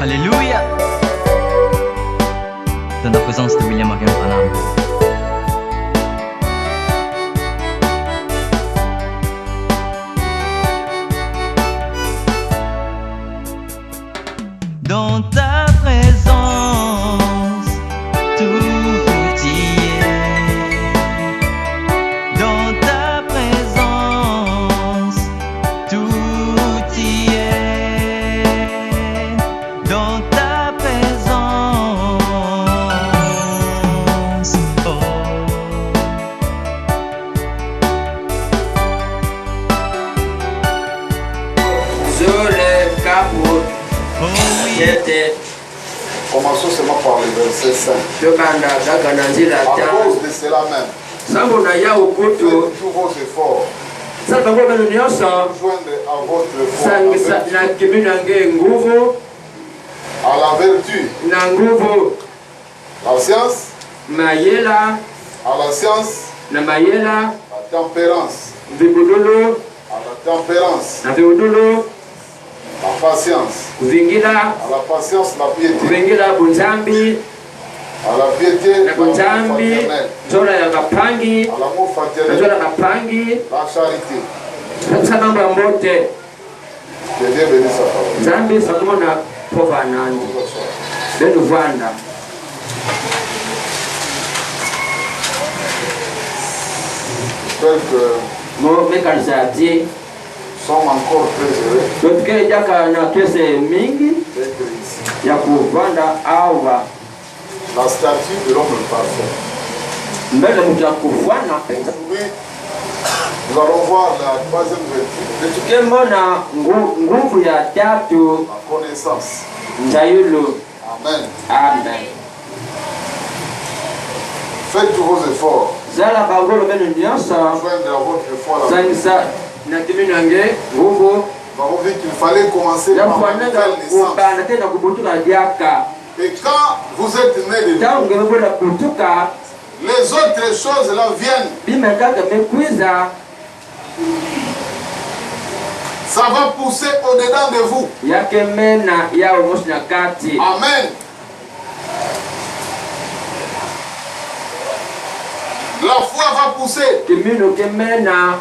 Alléluia. Dans la présence de William Marion Branham. Dans ta présence, tout y est. Dans ta présence, tout y est. Dans ta présence, oh. Sur le capot. Oh oui. Commençons seulement par le verset 5. À cause de cela même, Sango na ya faites ukutu tous vos efforts sasa bango bano nyonso pour joindre à votre foi sangisa na kimi nange nguvu à la vertu, na nguvu la science, mayela à la science, na mayela la tempérance, vibudulu à la tempérance, na vibudulu la patience, kuvingila à la patience, la piété, kuvingila bunzambi à la piété, na l'amour bunzambi fraternel, nzola ya kapangi à l'amour na fraternel, nzola kapangi la charité. nakusa mambo ya mbote Que Dieu bénisse sa parole. nzambi sakumo na pova nani benu vwanda J'espère que mo mekanisa ati nous sommes encore très heureux totukele jaka na kese mingi d'être ici. ya kuvanda awa La statue de l'homme parfait. mbele mutu ya kuvwana penza Aujourd'hui, nous allons voir la troisième vertu, tukemona nguvu ya tatu la connaissance. nzayulu Amen. amen Faites tous vos efforts zala bagolo benu nyonso pour joindre à votre foi la vertu. sangisa na kimi nange nguvu Nous avons vu qu'il fallait commencer ya par la kufananga nouvelle naissance. kubana tena kubutuka diaka Et quand vous êtes né de nouveau, tangu ngemebola kutuka les autres choses là viennent. bimekaka mekwiza Ça va pousser au-dedans de vous. yake mena yawo mosi na kati Amen. La foi va pousser. kimino kemena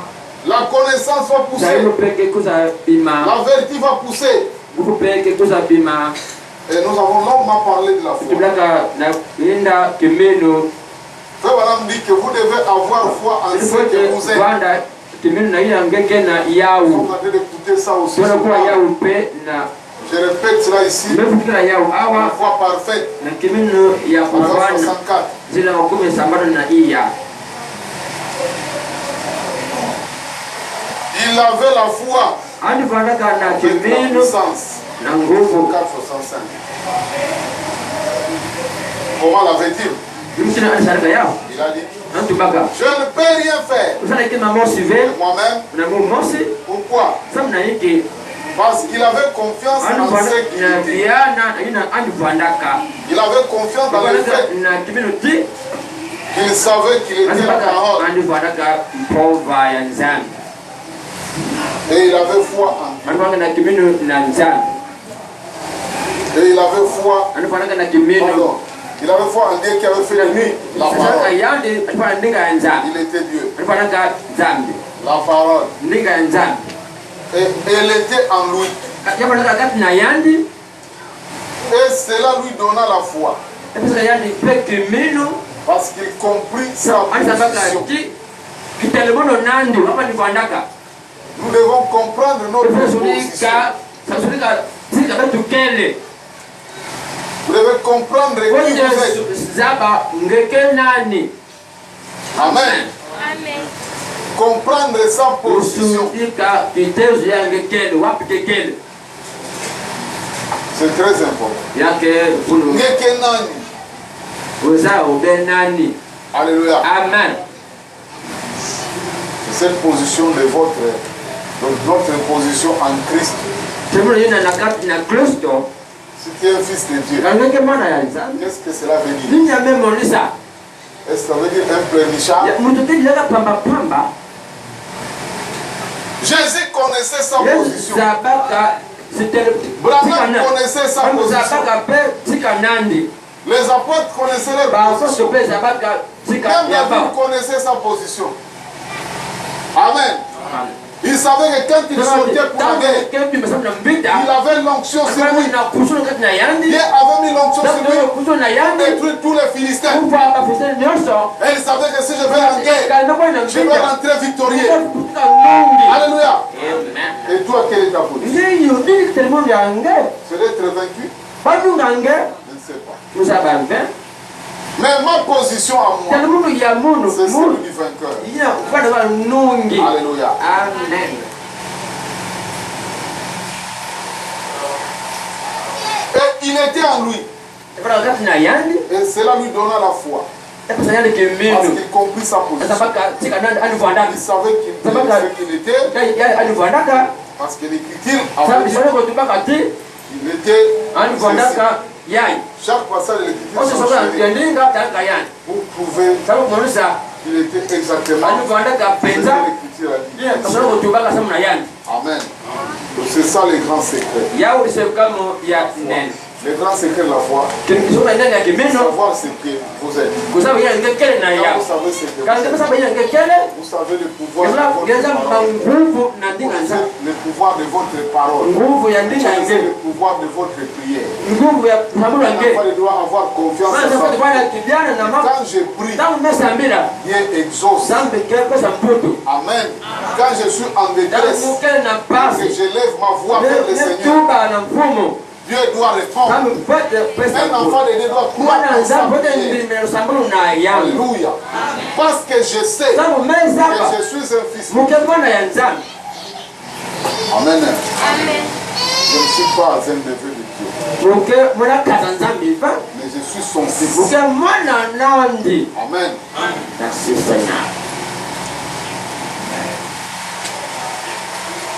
La connaissance va pousser. zayulu peke kuza bima La vertu va pousser. nguvu peke kuza bima Et nous avons longuement parlé de la foi. tublaka na inda kimino Frère Branham dit que vous devez avoir foi en ce que vous êtes. Rwanda kimino na iya ngeke na Vous yawu êtes en train d'écouter ça aussi. tona kuwa souvent. yawu pe na Je répète cela ici. mefukira yawu La awa foi parfaite. na kimino ya Paragraphe kuvana 64. zina makumi sambano na iya Il avait la foi andifandaka na avec la kimino puissance. na nguvu 465. Comment l'avait-il? imsina andisaraka yawu Il a dit, antubaka je ne peux rien faire usaleke mamosi ve de moi-même. na mumosi Pourquoi? sabu na iki Parce qu'il avait confiance en ce andifanda qu'il na était. viana ina andifandaka Il avait confiance dans le andifandaka fait na kimino ti qu'il savait qu'il était la parole. andifandaka mpova ya nzambi Et il avait foi en andifandaka na kimino na nzambi Et il avait foi. andifandaka na kimino Pardon. Il avait foi en Dieu qui avait fait de lui la sasaka parole. yandi andifanda ndinga ya nzambi Il était Dieu. andifandaka nzambi La parole. ndinga ya nzambi Et elle était en lui. yafandaka kati na yandi Et cela lui donna la foi. epesaka yandi pe kimino Parce qu'il comprit sa andisabaka position. ti kitelemono nandu apa ndifandaka Nous devons comprendre notre position. sasulika sika betukele Vous devez comprendre qui vous êtes. konje zaba ngeke nani Amen. Comprendre sa position. usundika kitezo ya ngekele wapi kekele C'est très important. yake kunu Ngekenani. uza ube nani Alléluia. amen C'est cette position de notre position en Christ. temuno yina nakati na kristo Si tu es un fils de Dieu, kangeke mwana ya nzambi qu'est-ce que cela veut dire? ninyamemonisa Est-ce que ça veut dire un pleurnichard? mutu tilaka pamba pamba Jésus connaissait sa position. zabaka Branham connaissait sa position. Les apôtres connaissaient leur position. Même David connaissait sa position. Amen. Il savait que quand il sortait pour la guerre, il avait l'onction sur lui. Dieu avait mis l'onction sur lui pour détruire tous les Philistins. Et il savait que si je vais en guerre, je vais rentrer victorieux. Alléluia. Et toi, quelle est ta position? C'est d'être vaincu? Je ne sais pas. Mais ma position à moi, c'est celle du vainqueur. Alléluia. Amen. Et il était en lui. Et cela lui donna la foi. Parce qu'il comprit sa position. Il savait qu'il était. Parce que l'Écriture avait dit qu'il était. Chaque passage de l'Écriture pour prouver qu'il était exactement ce que l'Écriture a dit. Amen. C'est ça les grands secrets. Le grand secret de la foi, c'est savoir ce que vous êtes. Quand vous savez ce que vous êtes, vous savez le pouvoir de votre parole. Vous savez le pouvoir de votre prière. L'enfant doit avoir confiance en sa foi. Quand je prie, Dieu exauce. Amen. Quand je suis en détresse, que je lève ma voix vers le Seigneur, Dieu doit répondre. Un enfant de Dieu doit croire en sa prière. Alléluia. Parce que je sais que je suis un fils de Dieu. Amen. Je ne suis pas un neveu de Dieu. Mais je suis son fils. Amen. Merci Seigneur.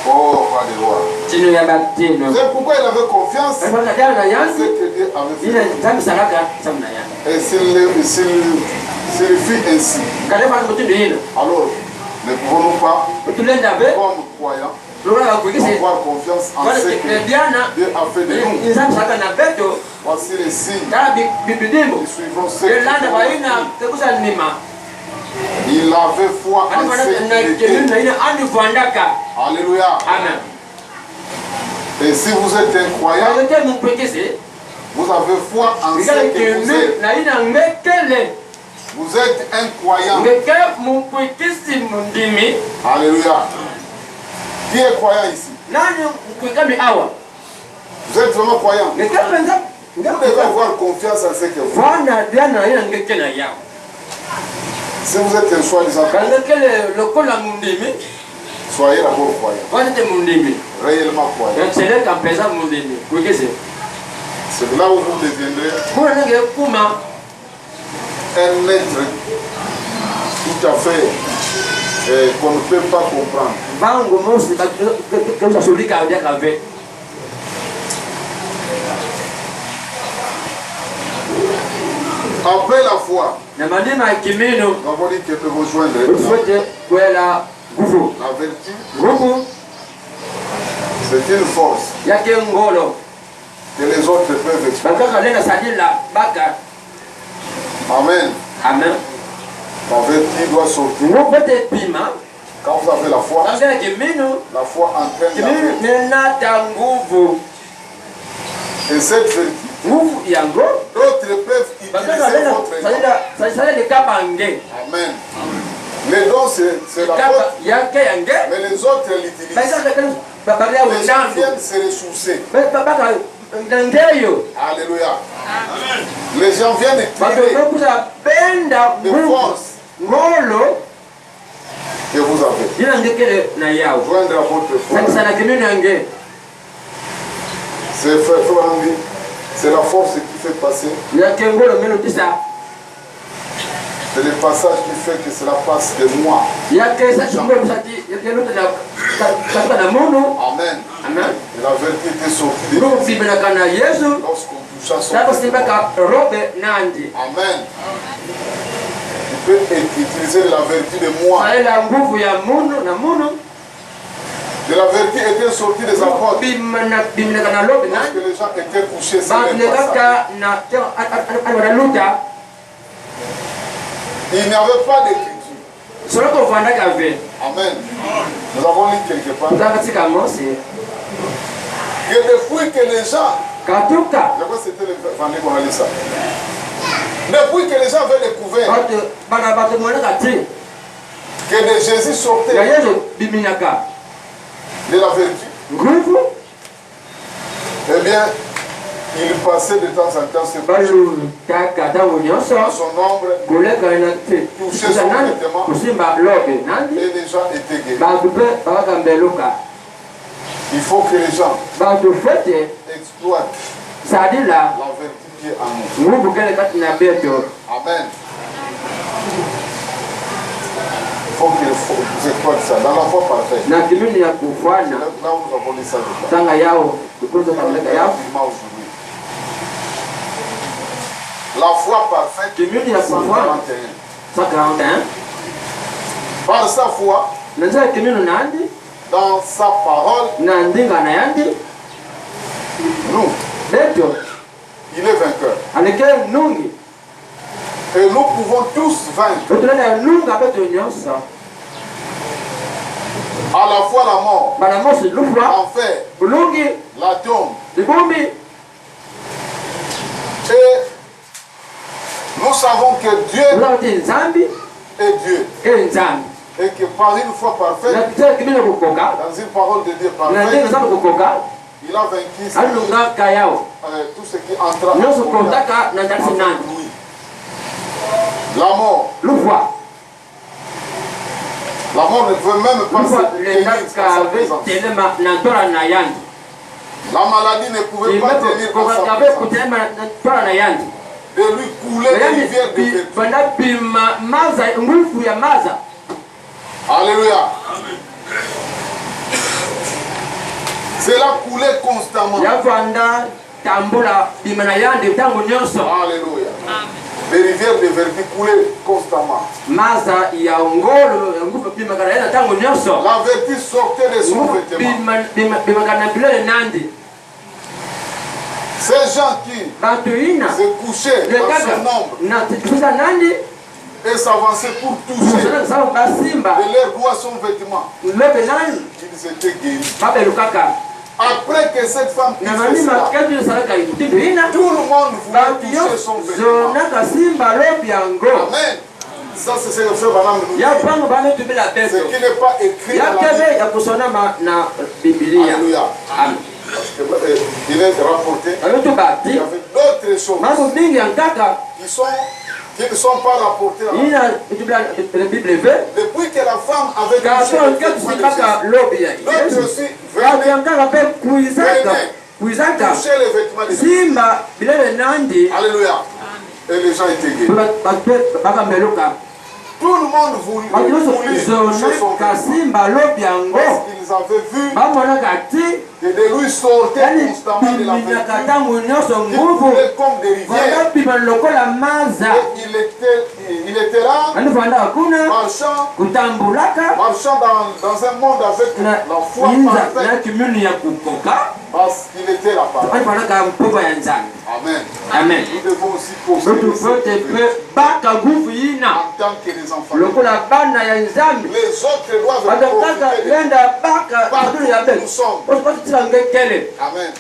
Oh, roi des rois. C'est pourquoi il avait confiance. C'est que Dieu avait fait. Et s'il fit ainsi, alors ne pouvons-nous pas, comme croyants, avoir confiance en ce que Dieu a fait de nous. Voici les signes qui suivront ceux qui croient. Il avait foi en ce qu'il était. Alléluia. Amen. Et si vous êtes un croyant, vous avez foi en ce que vous êtes. Vous êtes un croyant. Alléluia. Qui est croyant ici? Vous êtes vraiment croyant. Vous devez avoir confiance en ce que vous êtes. Si vous êtes un soi-disant croyant, soyez d'abord croyant. Réellement croyant. C'est là où vous deviendrez un être tout à fait qu'on ne peut pas comprendre. Après la foi, nous avons dit qu'elle peut rejoindre la vertu. C'est une force que les autres peuvent exploiter. Amen. Amen. La vertu doit sortir. Quand vous avez la foi entraîne la vertu. Et cette vertu, d'autres peuvent utiliser votre don. Amen. Les dons, c'est la faute, mais les autres l'utilisent. Les gens viennent se ressourcer. Alléluia. Les gens viennent tirer des forces que vous avez. Joindre à votre foi. C'est la force qui fait passer. C'est le passage qui fait que cela passe de moi. Amen. Amen. Et la vertu était sortie. Lorsqu'on toucha son corps. Amen. Tu peux utiliser la vertu de moi. De la vertu était sortie des apôtres. Lorsque les gens étaient couchés sans les il n'y avait pas d'écriture. Amen. Nous avons lu quelque part. Que depuis que les gens, je crois que c'était le vendredi qu'on a lu ça. Depuis que les gens avaient découvert que de Jésus sortait de la vertu, eh bien, il passait de temps en temps sur son ombre, touchait son vêtement, et les gens étaient guéris. Il faut que les gens exploitent la vertu qui est en nous. Amen. Il faut qu'ils exploitent ça dans la foi parfaite. Là où nous avons lu ça déjà. La foi parfaite, 141. Par sa foi, dans sa parole, nous, il est vainqueur. Et nous pouvons tous vaincre. À la fois la mort, l'enfer, la tombe. Et nous savons que Dieu est Dieu. Et que par une foi parfaite, dans une parole de Dieu parfaite, il a vaincu tout ce qui entra en lui. La mort. La mort ne peut même pas se tenir à sa présence. La maladie ne pouvait pas tenir à sa présence. De lui couler des rivières de vertu. Alléluia. Cela coulait constamment. Alléluia. Les rivières de vertu coulaient constamment. La vertu sortait de son vêtement. Ces gens qui se couchaient dans son ombre et s'avançaient pour toucher de leur doigt son vêtement, ils étaient guéris. Après que cette femme tout le monde voulait toucher son vêtement. Amen. Ça, c'est ce que le frère Branham nous dit. Ce qui n'est pas écrit dans la Bible. Alléluia. Parce qu'il est rapporté qu'il y avait d'autres choses qui ne sont pas rapportées dans la Bible. Depuis que la femme avait touché le vêtement de Jésus, d'autres aussi venaient toucher le vêtement de Jésus. Alléluia. Et les gens étaient guéris. Tout le monde voulait toucher son vêtement. Parce qu'ils avaient vu que de lui sortait constamment de la vertu. Il coulait comme des rivières. Et il était là, marchant dans un monde avec la foi parfaite. Parce qu'il était la parole. Amen. Nous devons aussi poser en tant que des enfants. Les autres doivent profiter de nous sommes. Amen.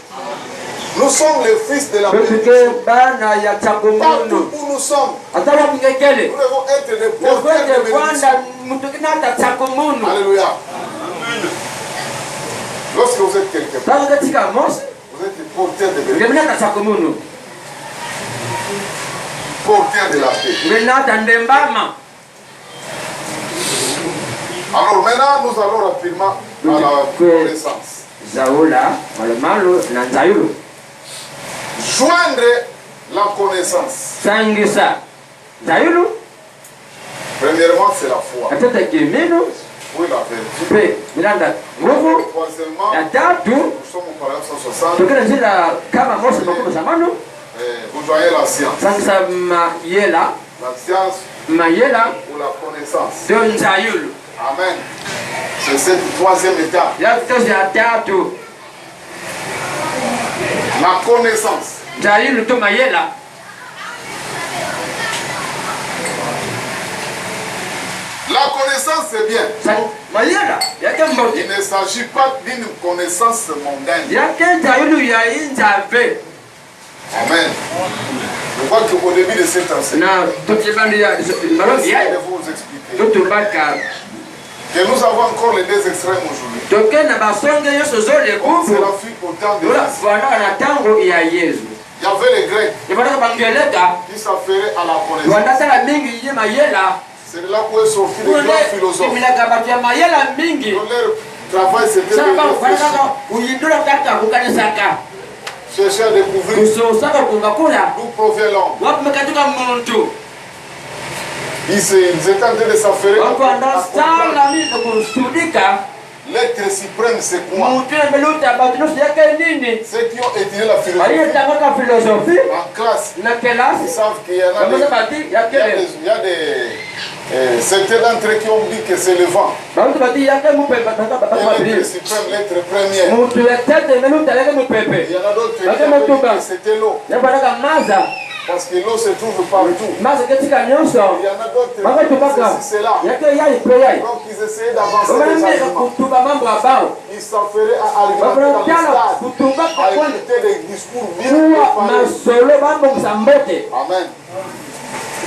Nous sommes les fils de la bénédiction. Partout où nous sommes, nous devons être des porteurs de bénédiction. Alléluia. Lorsque vous êtes quelque part, vous êtes des porteurs de bénédiction. Porteurs de la paix. Alors maintenant, nous allons rapidement à la connaissance. Joindre la connaissance. Premièrement, c'est la foi. Oui, la vertu. Troisièmement, nous sommes au paragraphe 160. Vous voyez la science. La science ou la connaissance. Amen. C'est cette troisième étape. Ya kutosha ya tatu. La connaissance. Nzayulu to mayela. La connaissance, c'est bien. Mayela. Yake mbote. Il ne s'agit pas d'une connaissance mondaine. Yake nzayulu ya inzave. Amen. Je crois qu'au début de cette enseignement, Na tukibandi ya malobi je ya. vais vous expliquer Tutumbaka. que nous avons encore les deux extrêmes aujourd'hui. Toke na basonge yoso zole Comme kufu. cela fut au temps de Ola Jésus. fwana na tango ya Yesu. Il y avait les Grecs Ibadaka bangeleka. qui s'affairait à la connaissance. Wandasala mingi ye mayela. C'est de là où est sorti les grands philosophes. Imilaka batu ya mayela mingi. Donc leur travail c'était de Saba réfléchir, kwanaka uyindula kaka kukanisaka. chercher à découvrir Kusosaka kungakula. d'où provient l'homme. Wapi mekatuka muntu. Ils étaient en train de s'affairer. Watu andasala mito kusudika. L'être suprême c'est quoi? Mutu emeluta batu nusu yake nini. Ceux qui ont étudié la philosophie Aliyetangaka filosofi. en classe, Na ils kelasi. savent qu'il y en a Kamasa des, bati il y a yake. des, il y a des certains d'entre eux qui ont dit que c'est le vent. Bantu bati yake mupepe baka Et bili. l'être suprême, l'être premier. Mutu yatete emeluta yake mupepe. Il y en a d'autres qui Baka ont dit mutuba. que c'était l'eau. Yabaraka maza. Parce que l'eau se trouve partout. Maza ketika nyonso. Il y en a d'autres Baka qui disent tubaka. ceci, c'est là. Yake yai peya. Donc ils essayaient d'avancer des Wamemeka arguments. kutuba mambo abao. Ils s'affairaient à argumenter dans les Wabrotala stades, kutuba à kwa écouter des discours bien kuwa préparés. masolo mambo msambote. Amen.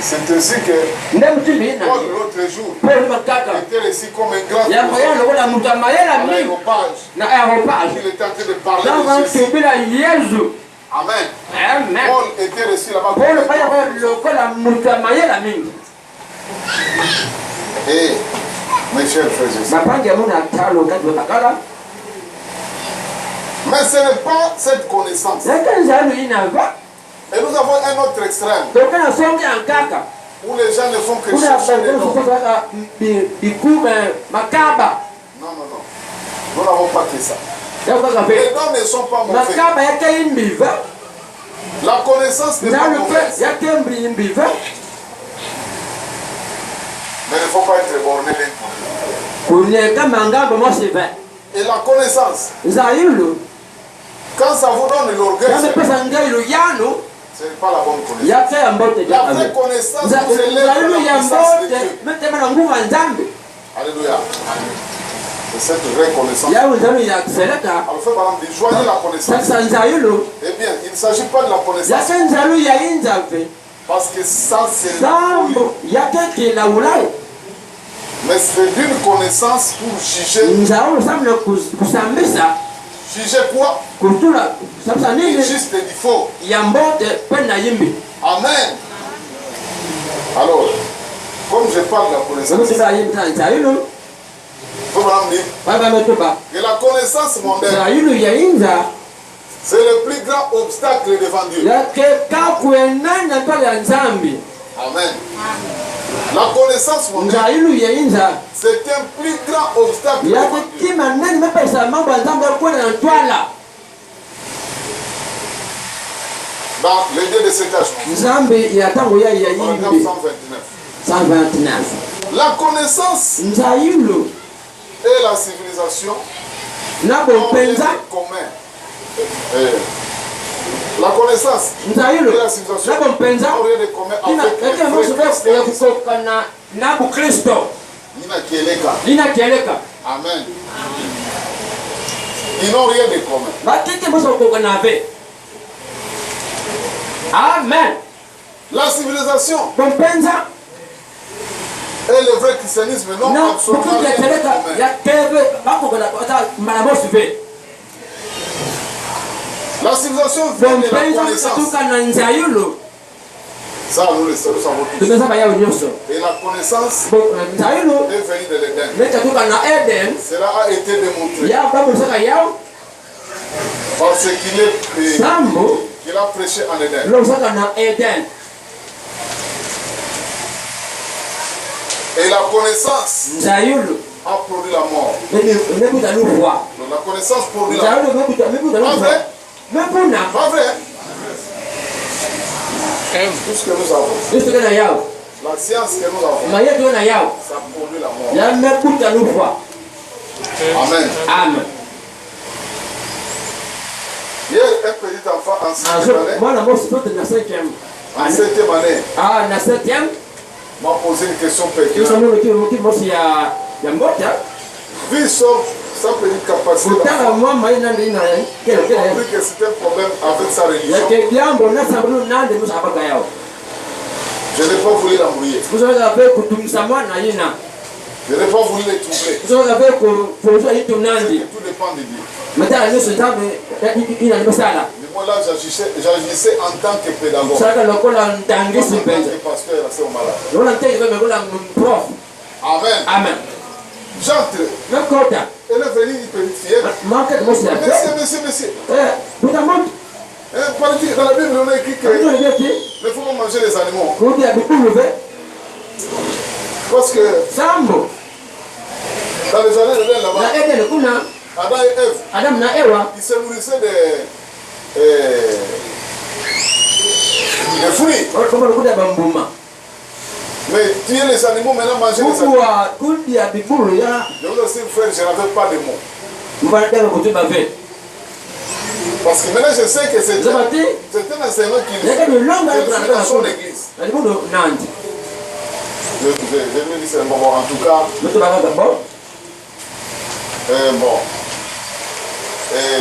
C'est ainsi que Ndemtimina. Paul l'autre jour Pole makaka. était reçu comme un grand Ya moya lokola mutu amayela à mingi. l'aéropage. Na aeropage. Il était en train de parler Nanga de Jésus. tubila Yesu. Amen. Amen. Paul était reçu là-bas. Pole paya kwa lokola mutu amayela mingi. Et mes chers frères et sœurs, Mapangi ya muna talo kati wakakala. mais ce n'est pas cette connaissance. Yake nzalu inava. Et nous avons un autre extrême Tokana songe ankaka. où les gens ne font que Kuna chercher les noms. sokaka bikume makaba. Non, non, non. Nous n'avons pas que ça. Yakaka Les pe. noms ne sont pas mauvais. Makaba yake imbiva. La connaissance n'est pas Nzalu mauvaise. pe yake imbiva. Mais il ne faut pas être borné d'un côté. Kunyeka mangambo mosive. Et la connaissance, Nzayulu. quand ça vous donne l'orgueil, Yame pesa ngailu yanu. ce n'est pas la bonne connaissance. Yake ya mbote La jakabe. vraie connaissance vous élève Nzayulu la ya puissance de mbote. Dieu. Metema na nguvu ya nzambe. Alléluia. C'est cette vraie connaissance. Yawe nzayulu ya kiseleka. Alors, fait par exemple, joignez la connaissance. Sasa nzayulu. Eh bien, il ne s'agit pas de la connaissance. Yake nzayulu ya inzave. Parce que ça, c'est la folie. Sambo yake kila ulai. Mais c'est d'une connaissance pour juger. Nzayulu samle kusambisa. Juger quoi? Kutula. Samsa Du nini. juste et du faux. Ya mbote penda yimbi. Amen. Alors, comme je parle de la connaissance, Samusiba yimbi ta nzayulu. faut vraiment dire Baba metuba. que la connaissance mondaine, Nzayulu ya inza. c'est le plus grand obstacle devant Dieu. Yake kakuenana pale ya nzambi. Amen. La connaissance mondaine, Nzayulu ya inza. c'est un plus grand obstacle devant Yake Dieu. kima nani mepesa mambo ya nzambe kwenda na twala. Dans le Dieu de cet âge, Nzambi ya tango ya paragraphe yimbi. 129. 129. La connaissance Nzayulu. et la civilisation Na ont rien bopenza. de commun. La connaissance Nzayulu. et la civilisation Na bopenza. n'ont rien de commun Ina avec yake le mboso vrai ya christianisme. kukoka na Bukristo. Nina Kieleka. Lina kieleka. Amen. Ils n'ont rien de commun. Bakike mboso kukoka na ve. Amen. La civilisation Bopenza. et le vrai christianisme n'ont Na absolument bukuki ya rien de kieleka commun. ya kebe bakoka na kota marabosi ve. La civilisation vient de la Bopenza connaissance. kutoka na Nzayulu. Ça, nous le savons tous. Tumesema yao nyuso. Et la connaissance Nzayulu est venue de l'Éden. mekatoka na Eden. Cela a été démontré Ya babu saka yao. parce qu'il est Sambo qu'il a prêché en Éden. lo saka na Eden. Et la connaissance Nzayulu a produit la mort. mekuta lufwa. Donc la connaissance produit la mort. Nzayulu mekuta Pas lufwa. vrai? Mekuna Pas vrai? Tout ce que nous avons. isto kana yao. La science que nous avons, maye tuona yao ça produit la mort. yamekuta lufa. Amen. Amen. Hier, un petit enfant en 5e année, Mwana mosi tote na 5e. en 7e année, Ah, na 7e. m'a posé une question Kisa pertinente. mwana ki mosi ya mbota. Vu sa petite capacité, Kutaka mama ina ndina kele j'ai kele. compris que c'était un problème avec sa religion. Yake jambo na sababu nande musa abaka yao. Je n'ai pas voulu l'embrouiller. Kuzoga pe kutumisa mwana yina. Je n'ai pas voulu les troubler. Kuzoga pe kufuzo yitu nandi. Tout dépend de Dieu. Matala nusu ndabe ina ndosala. Mais moi là, j'agissais en tant que pédagogue. Saka lokola En ndangisi tant mpenza. que pasteur, c'est au malade. Lola nteke kwa mekola prof. Amen. Amen. J'entre. Nakota. Elle est venue, une petite fillette. Market mosi ya. Monsieur. Butamont. Dans la Bible, on a écrit que Kuzo yeti. il faut pas manger les animaux. Kuti ya bikulu ve. Parce que Sambo. dans les années de là-bas, Na Eden kuna Adam et Ève, Adam na Ewa. ils se nourrissaient des fruits. Kama kuda bambuma. Mais tuer les animaux, maintenant manger les animaux. Kuwa kuti ya bikulu ya Je vous assure, frère, je n'avais pas de mots. mbana dela kutuba ve. Parce que maintenant, je sais que c'est Zabati. un enseignement qui Yake ni longa fait kuna dans na son kuna. église. Na libundo nandi. Je lui dis, c'est bon, en tout cas, Mtu baka bo. bon.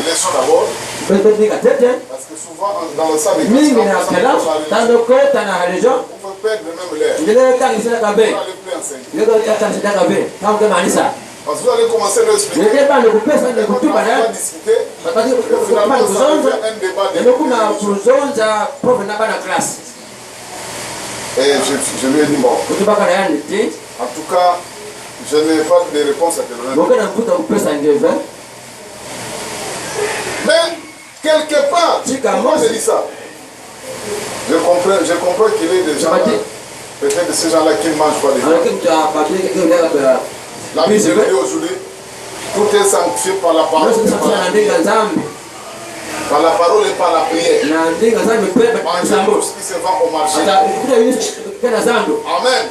Laissons d'abord, Bete dika tete. parce que souvent, dans le salle Mimi d'église, na quand kala on va tando kota na halijo. on peut perdre même l'air. Ngile kali sina On kabe. va aller plus enseigner. Ngile kali sina kabe. Kama kama anisa. Parce que vous allez commencer à l'expliquer. Ngile bando kupesa Et ni quand on kutuba va na. discuter, Bakati finalement, kupanda ça kuzonza. devient un débat de Ndio kuna religion. kuzonza prof na bana class. Et je lui ai dit, bon, Kutuba kana yani ti. en tout cas, je n'ai pas de réponse à te donner. Ngokana mputa kupesa ngeve. Mais, quelque part, moi je dis ça. Je comprends qu'il y ait des gens là, peut-être ces gens-là qui ne mangent pas des gens. Alaki mta papi ngeve kwa. La vie de Dieu aujourd'hui, tout est sanctifié par la parole, Ndio sasa na ndinga zambi. par la parole et par la prière. Na ndinga zambi pepe Manger sambo. tout ce qui se vend au marché. Ata kuta yini kana zando. Amen.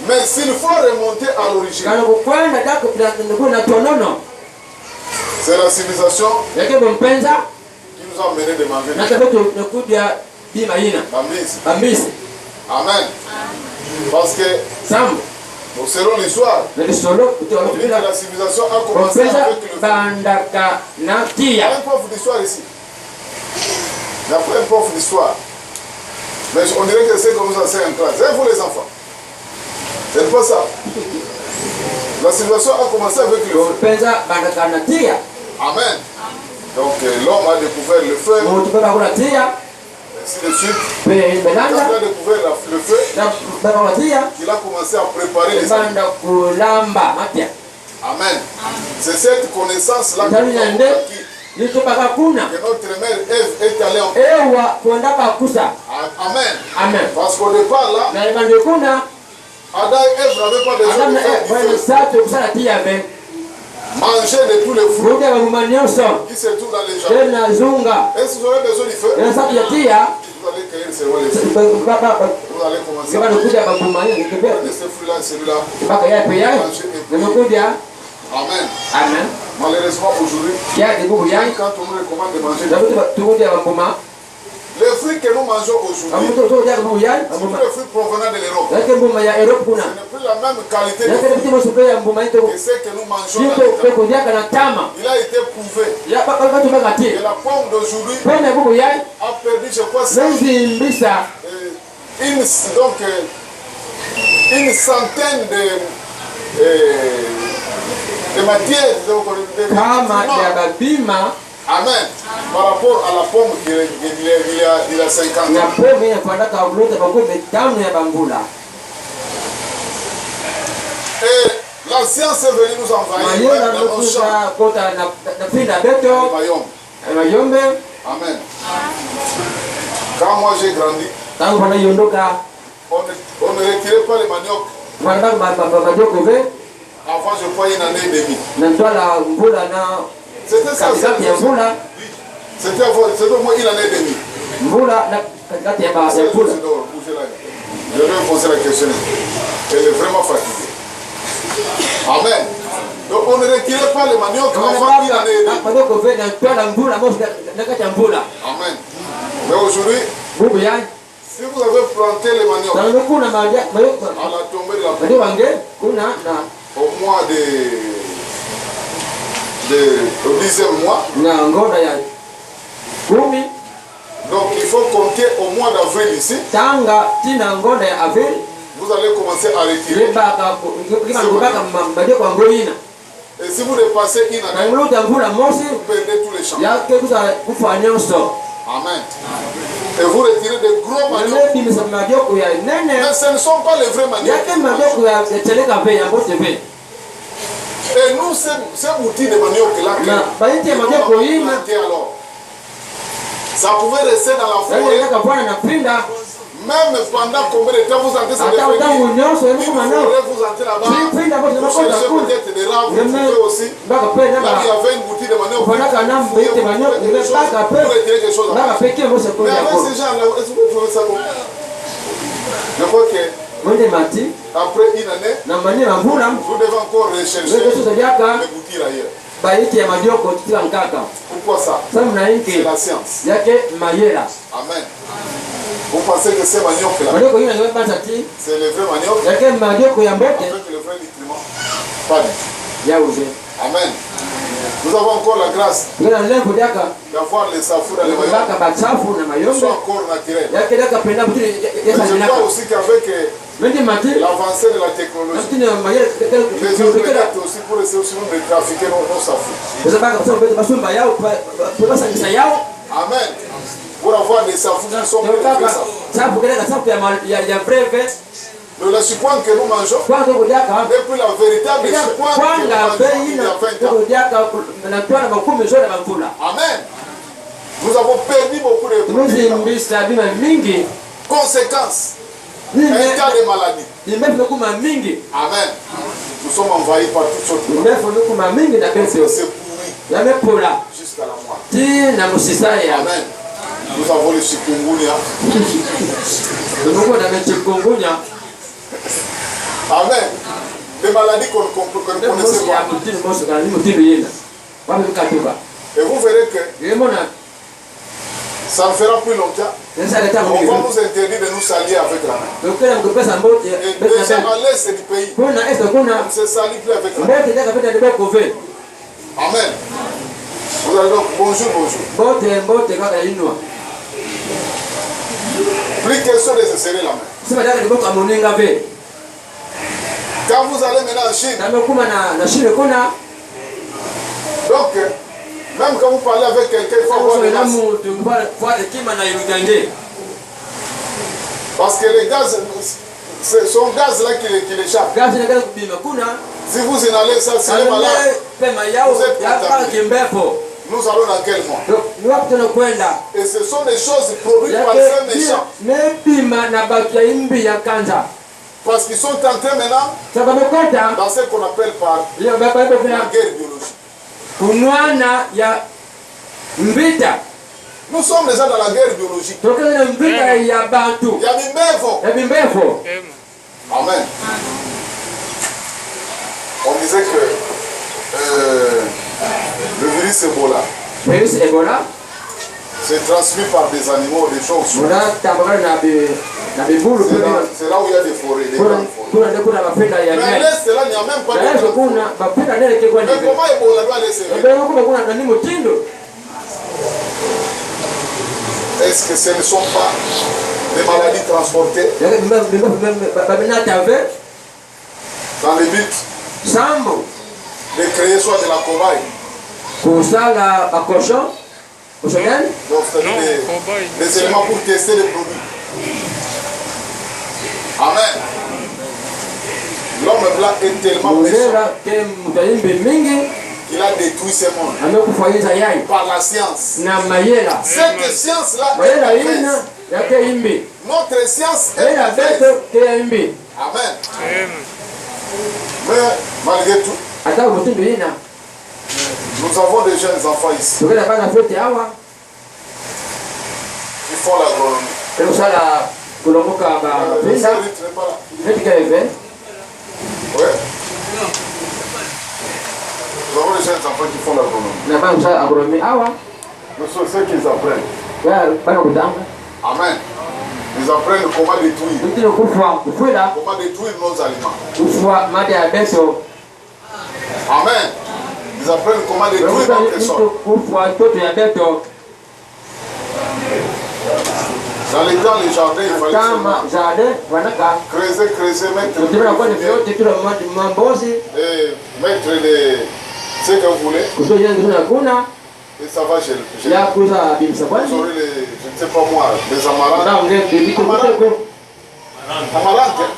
Mais s'il faut remonter à l'origine, Kana kukwenda dako kuna tonono. c'est la civilisation Yake bompenza qui nous a menés de manger na des tabeto nakudia bima yina. bambis. Bambisi. Amen. Parce que Sambo. nous serons l'histoire. Na lisolo kutoa On dit que bila. la civilisation a commencé Bompenza avec le feu. bandaka na Il y tia. a un prof d'histoire ici. Il y a pas un prof d'histoire. Mais on dirait que c'est comme nous enseignons en classe. C'est vous les enfants. C'est pas ça. La civilisation a commencé avec le feu. Bompenza bandaka na tia. Amen. Donc l'homme a découvert le feu, Mutu baba kuna tia. ainsi de suite. Pe Quand il belanda. a découvert le feu, Na baba kuna tia. il a commencé à préparer les animaux. Banda kulamba mapya. Amen. C'est cette connaissance-là que nous Ndani avons nde acquis. nitu baba kuna. Que notre mère Ève est allée en Ewa kwenda bakusa. Amen. Amen. Parce qu'au départ, là, Na bando kuna Adam et Ève n'avaient pas besoin Adam de na faire bwana du feu. sato kusala tia be. Manger de tous les fruits Kuja baba nyonso. qui se trouvent dans les jardins. Tena zunga. Est-ce que vous avez besoin du feu? Na sato ya tia. Vous allez cueillir seulement les fruits. Baba Vous allez commencer à baba manger kuja baba manya nikebe. de ce fruit-là, celui-là. Baka ya pe ya. Nimekuja. Amen. Amen. Malheureusement, aujourd'hui, Ya dibubu ya. quand on nous recommande de manger Tukuja baba. les fruits que nous mangeons aujourd'hui, Amuto to ya dibubu ya. c'est tous les fruits provenant de l'Europe. Yake mbuma ya Europe kuna. Ce n'est plus la même qualité de Yake fruits bitimo supe ya mbuma ito. que ce que nous mangeons dans Yiko l'État. peko ya kana tama. Il a été prouvé Ya baba batu baka que tia. la pomme d'aujourd'hui Pena bubu ya. a perdu, je crois, Zenzi mbisa. une centaine de matières, de Kama ya nutriments. babima Amen. Par rapport à la pomme il y a 50 ya ans. pome ya kwenda kabulota bakombe tamu ya bambula. Et la science est venue nous envahir Mayona dans nos champs. nukuza kota na pinda Le beto. royaume. Mayombe. Amen. Quand moi j'ai grandi, Tangu pana yondoka. on ne retirait pas les maniocs. Mwana majoko ve. Avant, je crois, une année et demie. Na ntwala mbula na C'était ça. katikati ya mbula. C'était au moins une année et demie. Mbula na katikati ya mbula. Bougez là. Je vais poser la question. Elle est vraiment fatiguée. Amen. Donc on ne retire pas le manioc avant qu'il en ait. Amen. Mais aujourd'hui, si vous avez planté le manioc à la tombée de la pluie, au mois au 10e mois, donc il faut compter au mois d'avril ici. Vous allez commencer à retirer. Et si vous dépassez une année, vous perdez tous les champs. Amen. Et vous retirez des gros maniocs. Mais ce ne sont pas les vrais maniocs. Et nous, ces boutines de manioc là, alors, ça pouvait rester dans la forêt. Même pendant combien de temps vous entrez ça vous entrez là-bas, vous cherchez peut-être des rats, vous trouvez aussi. Là, il y avait une boutique de manioc. Vous retirez quelque chose. Mais avec ces gens-là, est-ce que vous trouvez ça bon? Je crois que après une année, vous devez encore rechercher les boutiques ailleurs. Pourquoi ça? C'est la science. Amen. Vous pensez que ces maniocs là, c'est le vrai manioc avec le vrai nutriment? Pas du tout. Amen. Nous avons encore la grâce d'avoir les safous dans les maniocs. Ils sont encore naturels. Mais je crois aussi qu'avec l'avancée de la technologie, les autres méthodes aussi pour essayer aussi de trafiquer nos safous. Amen. Pour avoir des safous qui sont plus que ça. Le sucre que nous mangeons n'est plus la véritable sucre que nous mangeons il y a 20 ans. Amen. Nous avons perdu beaucoup de produits. Conséquence, un tas de maladies. Amen. Nous sommes envahis par toutes sortes de maladies. C'est pourri jusqu'à la moitié. Amen. Nous avons le chikungunya. Amen. Des maladies qu'on ne connaissait pas. Et vous verrez que ça ne fera plus longtemps. On va nous interdire de nous salir avec la main. Et déjà à l'est du pays, on ne se salit plus avec la main. Amen. Vous allez donc bonjour, bonjour. Plus question de se serrer la main. Quand vous allez maintenant en Chine, donc même quand vous parlez avec quelqu'un, il faut avoir le gaz. Parce que les gaz, c'est son gaz là qui l'échappe. Si vous inhalez ça, c'est les malades. Vous êtes contaminé. Nous allons dans quel mois? Et ce sont des choses produites par ces méchants. Parce qu'ils sont entrés maintenant dans ce qu'on appelle par la guerre biologique. Nous sommes déjà dans la guerre biologique. Il y a Bimbevo. Amen. On disait que le virus Ebola c'est transmis par des animaux, des choses. C'est là où il y a des forêts, des grandes forêts. Mais à l'est, là, il n'y a même pas de grandes forêts. Mais comment Ebola doit laisser? Est-ce que ce ne sont pas des maladies transportées dans le but de créer soit de la cobaye? Donc, c'est-à-dire des éléments pour tester les produits. Amen. L'homme blanc est tellement méchant qu'il a détruit ce monde par la science. Cette science-là est mauvaise. Notre science est mauvaise. Amen. Mais malgré tout, nous avons des jeunes enfants ici qui font l'agronomie. kulongoka ba Le pesa service n'est pas là. katika event. Ouais. Nous avons les jeunes enfants qui font l'agronomie. Na ba msa agronomy awa Nous sommes ceux qui apprennent. ya bana kutanga. Amen. Ils apprennent comment détruire. Ndio kufua Comment détruire nos aliments. kufua mada ya beto. Amen. Ils apprennent comment détruire notre sol. Kufua toto ya beto. Dans les temps, les jardins, il fallait Kama jardin wanaka creuser, mettre kutumia kwa ni vyote kila mambozi et mettre ce que vous voulez. kusoja ndio kuna Et ça va chez ya kuza bimsa vous kwani. aurez les, je ne sais pas moi, les amarantes. Na ngeke bibi Amarantes. kuteko. Amarantes. Hein.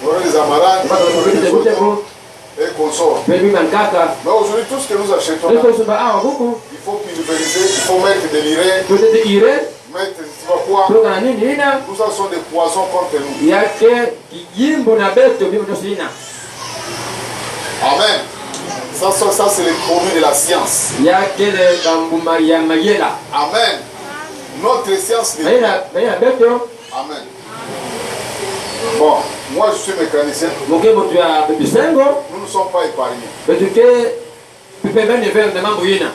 Vous aurez les amarantes, Bado vous aurez les kuteko oignons kuteko. et consorts. Bibi mankaka. Mais aujourd'hui, tout ce que nous achetons, là, Ndio sumba awa huku. il faut pulvériser, il faut mettre des lirets, Tutete ire mettre, tu vois quoi. kutoka na nini ina Tout ça sont des poisons contre nous. yake kijimbo na beto bibi ndio sina. Amen. Ça c'est le produit de la science. Yake le bambuma ya mayela. Amen. Notre science n'est Mayela beto. Amen. Bon, moi je suis mécanicien. Mokebo tu ya bisengo. Nous ne sommes pas épargnés. Beto ke pepe bane ver de mambo yina.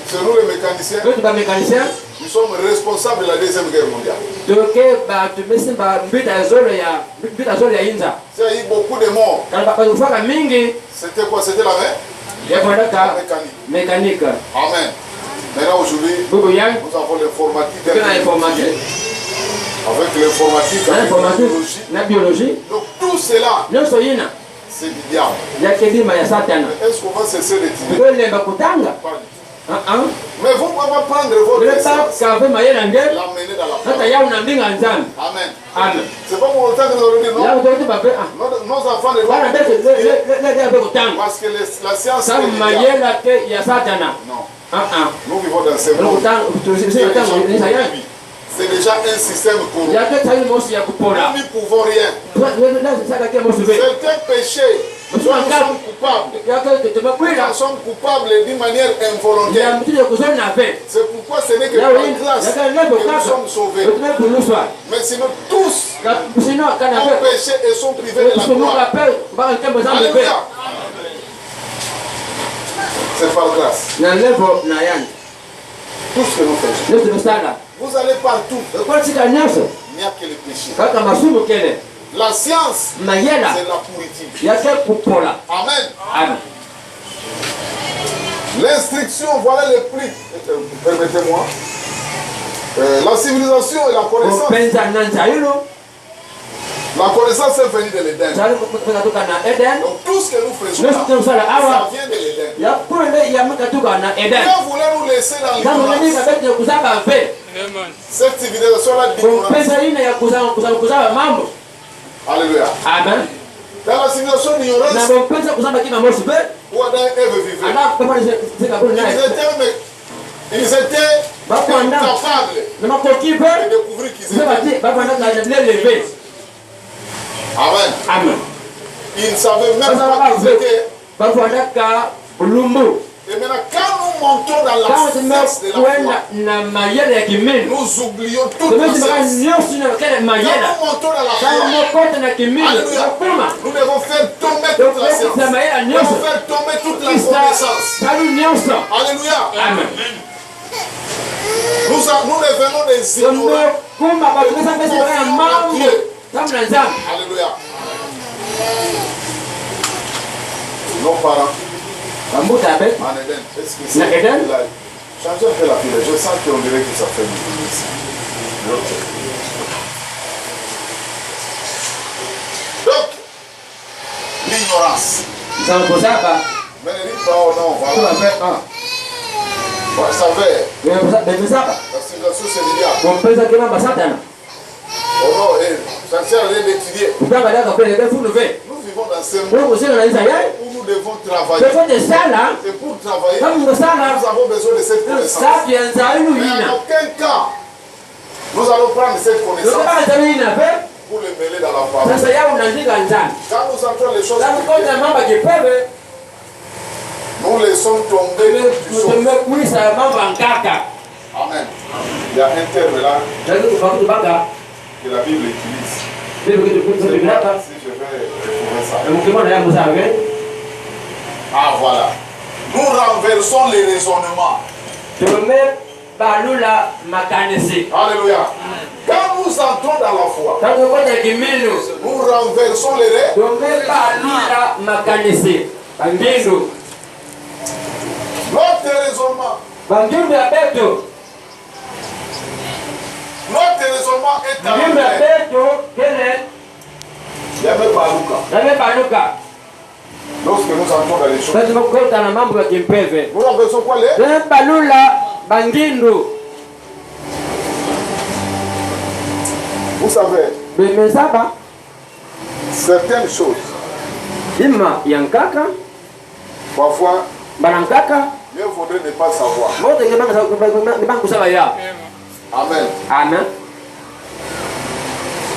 C'est nous les mécaniciens. Beto ba mécanicien. Nous sommes responsables de la Deuxième Guerre mondiale. Toke ba tumesi ba mbita zolo ya inza. Il y a eu beaucoup de morts. Kana ba kufaka mingi C'était quoi? C'était la mer? ya La kwenda mécanique. mécanique. Amen. Maintenant aujourd'hui, Bubu yang nous avons l'informatique. kana informatique. Avec l'informatique, Na avec la informatique biologie. na biologie. Donc tout cela, Nyonso yina c'est du diable. yake bima ya satana. Est-ce qu'on va cesser de tirer? Tukolemba kutanga. Pas du tout. Ah. Mais vous pouvez prendre votre Leta essence, kave mayela nge. l'amener dans la Hata parole. yao na mbinga nzambi. Amen. Amen. C'est pas pour autant que nous allons dire non. Ya kutoka bape ah. Nos enfants ne Bana doivent bete pas tirer le kutanga. parce que la science est Sa du diable. mayela ke ya satana. Non. Ah. Nous vivons dans ce monde. Kutanga qui tusi est déjà kutanga ni saya. corrompu. C'est déjà un système corrompu. Yake tayari mosi ya kupola. Nous n'y pouvons rien. Saka ke mosi be. Certains péchés, nous sommes coupables. Yake tumekwila. Nous sommes coupables d'une manière Ya involontaire. mtije kuzona ve. C'est pourquoi ce n'est que Ya par wini. grâce Yake que lebo nous kaka. sommes sauvés. Tumepuluswa. Mais sinon, tous Sino kana ont fe. péché et sont privés de la Tumemuka gloire. pe ba nkembo zambe be. Alléluia. C'est par grâce. Na level na yani. Tout ce que nous faisons. Ndio tumesala. Vous allez partout. Kwa sika nyaso. Il n'y a que le péché. Kaka masumu kele. La science, Mayela c'est la pourriture. yake kupola. Amen. Amen. L'instruction, voilà le prix. Permettez-moi. La civilisation et la connaissance. Kupenza nanza hilo. La connaissance est venue de l'Éden. Tayari kutoka na Eden. Donc tout ce que nous faisons Ndio là, tunasala ça awa. vient de l'Éden. Ya kule ya mkatoka na Eden. Dieu voulait nous laisser dans Kama nani l'ignorance. kabete kuzaba ve. Cette civilisation-là d'ignorance. Kupenza ina ya kuzaba mambo. Alléluia. Amen. Dans la civilisation Na d'ignorance, kupenza kuzaba kima mosi be. où Adam et Ève vivaient, Ala kama ni zika kule naye. ils étaient Bapanda. incapables Na makoki be. de découvrir qu'ils Sema étaient. ti baba na lever. Amen. Amen. Ils ne savaient même Sasa pas qu'ils baba étaient. baba ndaka ulumbu. Et maintenant, quand nous montons dans la Kama science de la foi, tumekwenda na mayele ya kimini. nous oublions toute la Tumesema science. nyosi na kale Quand mayela. nous montons dans la Kama foi, mokota na kimini. Alléluia, Nakuma. nous devons faire tomber toute la science. Tukisema mayela Nous nyosi. devons faire tomber toute la connaissance. Salu nyoso. Alléluia. Amen. Nous devenons des ignorants. Tumekuma batu kesa pesa ya mambo. Tamu na nzambi. Alléluia. Nos parents, Bambuta be. en Éden, est-ce que Na Éden? là? Changez un peu la pile. Je sens qu'on dirait que ça fait beaucoup ici. Donc, l'ignorance. Sankosaba. Mais ne dites pas, oh non, Tuba voilà. be. Ah. Vous savez, Bemesaba. la civilisation c'est le diable. Kumpeza kima basatana. Oh non, ça ne sert à rien d'étudier. Utanga daka kwele be funu ve. Nous vivons dans ce monde Wewe usina na Israeli. où nous devons travailler. Befo de sala. Et pour travailler, Kama nous ngosala. avons besoin de cette connaissance. Sapi ya nzailu Mais en yina. aucun cas, nous allons prendre cette connaissance Lokaba nzailu yina be. pour les mêler dans la parole. Sasa yao unaandika nzani. Quand nous entrons les choses, Sababu kwanza mambo kipewe. nous laissons tomber du sol. Tumekuisa mambo angaka. Amen. Il y a un terme là. Lakini kwa kubaga que la Bible utilise. Si je vais retrouver ça. Ah voilà. Nous renversons les raisonnements. Alléluia. Quand nous entrons dans la foi, nous renversons les raisonnements. Notre raisonnement. Notre raisonnement est en lorsque nous entrons dans les choses. Nous renversons quoi les? Vous savez, certaines choses, parfois, mieux vaudrait ne pas savoir. Amen. Amen.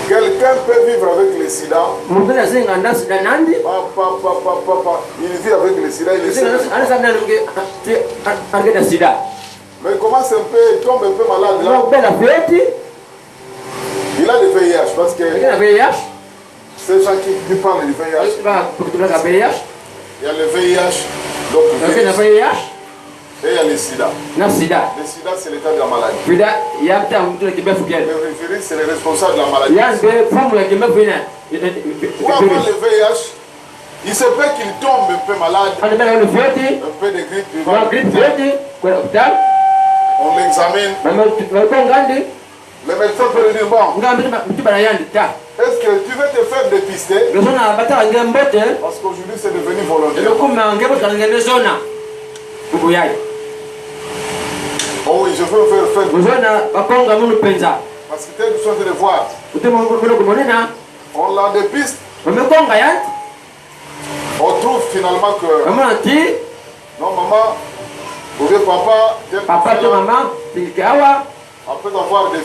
Quelqu'un peut vivre avec le sida. Il vit avec le sida, il est sida. Mais il commence un peu, il tombe un peu malade là. Il a le VIH parce que c'est gens qui parlent du VIH. Il y a le VIH, donc et il y a le sida. Le sida, c'est l'état de la maladie. Le virus, c'est le responsable de la maladie. Ou avant le VIH, il se peut qu'il tombe un peu malade, un peu de grippe, on l'examine. Le médecin peut lui dire, bon, est-ce que tu veux te faire dépister? Parce qu'aujourd'hui c'est devenu volontaire. Oh oui, je veux faire parce que tel que tu es de voir, on la dépiste, on trouve finalement que non maman, ou bien papa, après avoir des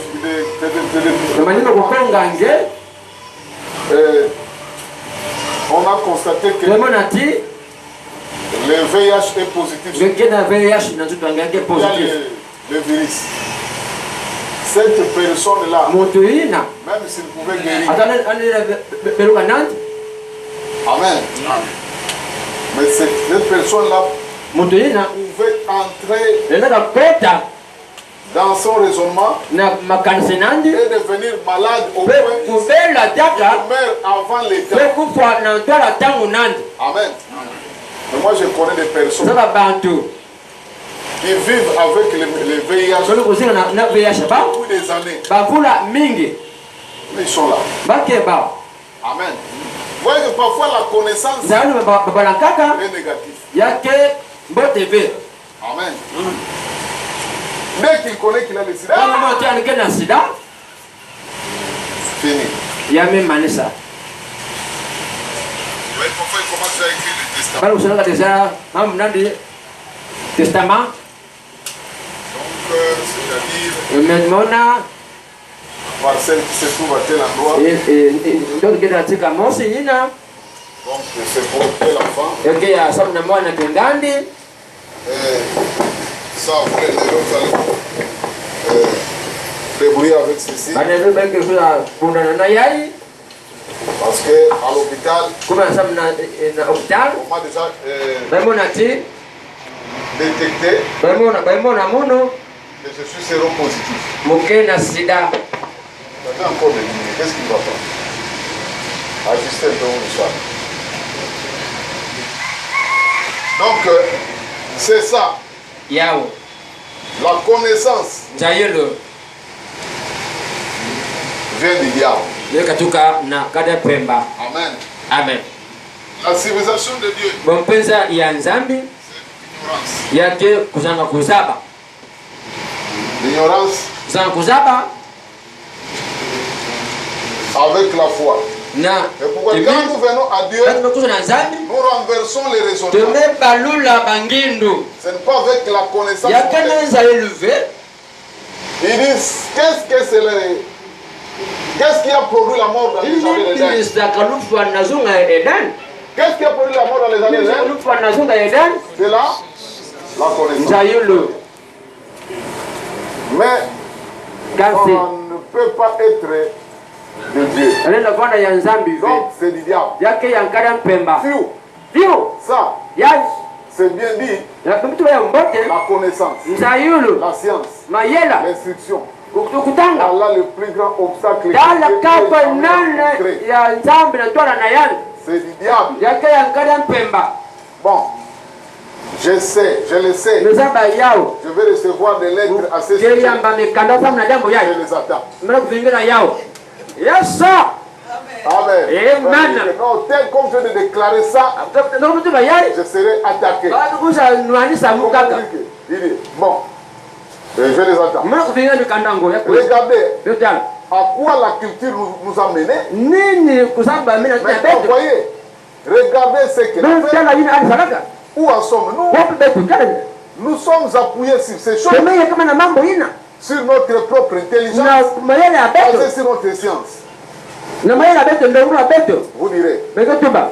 on a constaté que le VIH est positif. Il y a le virus. Cette personne-là, même s'il pouvait guérir, amen. Mais cette personne-là pouvait entrer dans son raisonnement et devenir malade au point de mourir avant l'état. Amen. Mais moi je connais des personnes qui vivent avec le VIH depuis des années. Mais ils sont là. Amen. Vous voyez que parfois la connaissance est négative. Amen. Dès qu'il connaît qu'il a le sida, fini. Oui, parfois il commence à écrire le testament. Donc, c'est-à-dire, parcelle qui se trouve à tel endroit. Donc, c'est pour tel enfant. Ça, vous allez débrouiller avec ceci. Parce qu'à l'hôpital, on m'a déjà détecté que je suis séropositif. J'avais encore des lumières. Qu'est-ce qui ne va pas? Ajustez un peu où le soir. Donc, c'est ça. La connaissance vient du diable. Amen. Amen. La civilisation de Dieu, l'ignorance. l'ignorance avec la foi. Et pourquoi quand nous venons à Dieu, nous renversons les raisonnements. Ce n'est pas avec la connaissance. Ils disent, qu'est-ce qui a produit la mort dans les années d'Éden? Qu'est-ce qui a produit la mort dans les années d'Éden? C'est là la connaissance. Mais on ne peut pas être de Dieu. anaenda kwanda ya nzambi ve Donc c'est du diable. yake yankada mpemba Fiu, vio ça, yani c'est bien dit, mtu ya mbote la connaissance, nzayulu la science, mayela l'instruction. kutanga Allah le plus grand obstacle dala que Dieu kapa ait jamais nane rencontré. ya nzambi na twala na yani C'est du diable. yake yankada mpemba Bon, je sais, je le sais. mezaba yao Je vais recevoir des lettres à ce sujet. yeyamba mikanda samu na jambo Je yayo les attends. mara kuvingira yao yeso Amen. Amen. Non, tel comme je viens de déclarer ça, nokutuba yayi je serai attaqué. kusa nwanisa Comment mukaka dire que- il dit, bon, je les attends. mara kuvingira mikanda ngo yako Regardez yotala à quoi la culture nous a menés. nini kusamba mina Mais betu voyez, regardez ce que nous tala yini ali salaka Où en sommes-nous? wapi betu tala Nous sommes appuyés sur ces choses, temeye kama na mambo ina sur notre propre na intelligence, mayele ya basée betu sur notre science. na mayele ya betu ndio kuna betu Vous direz, bekotuba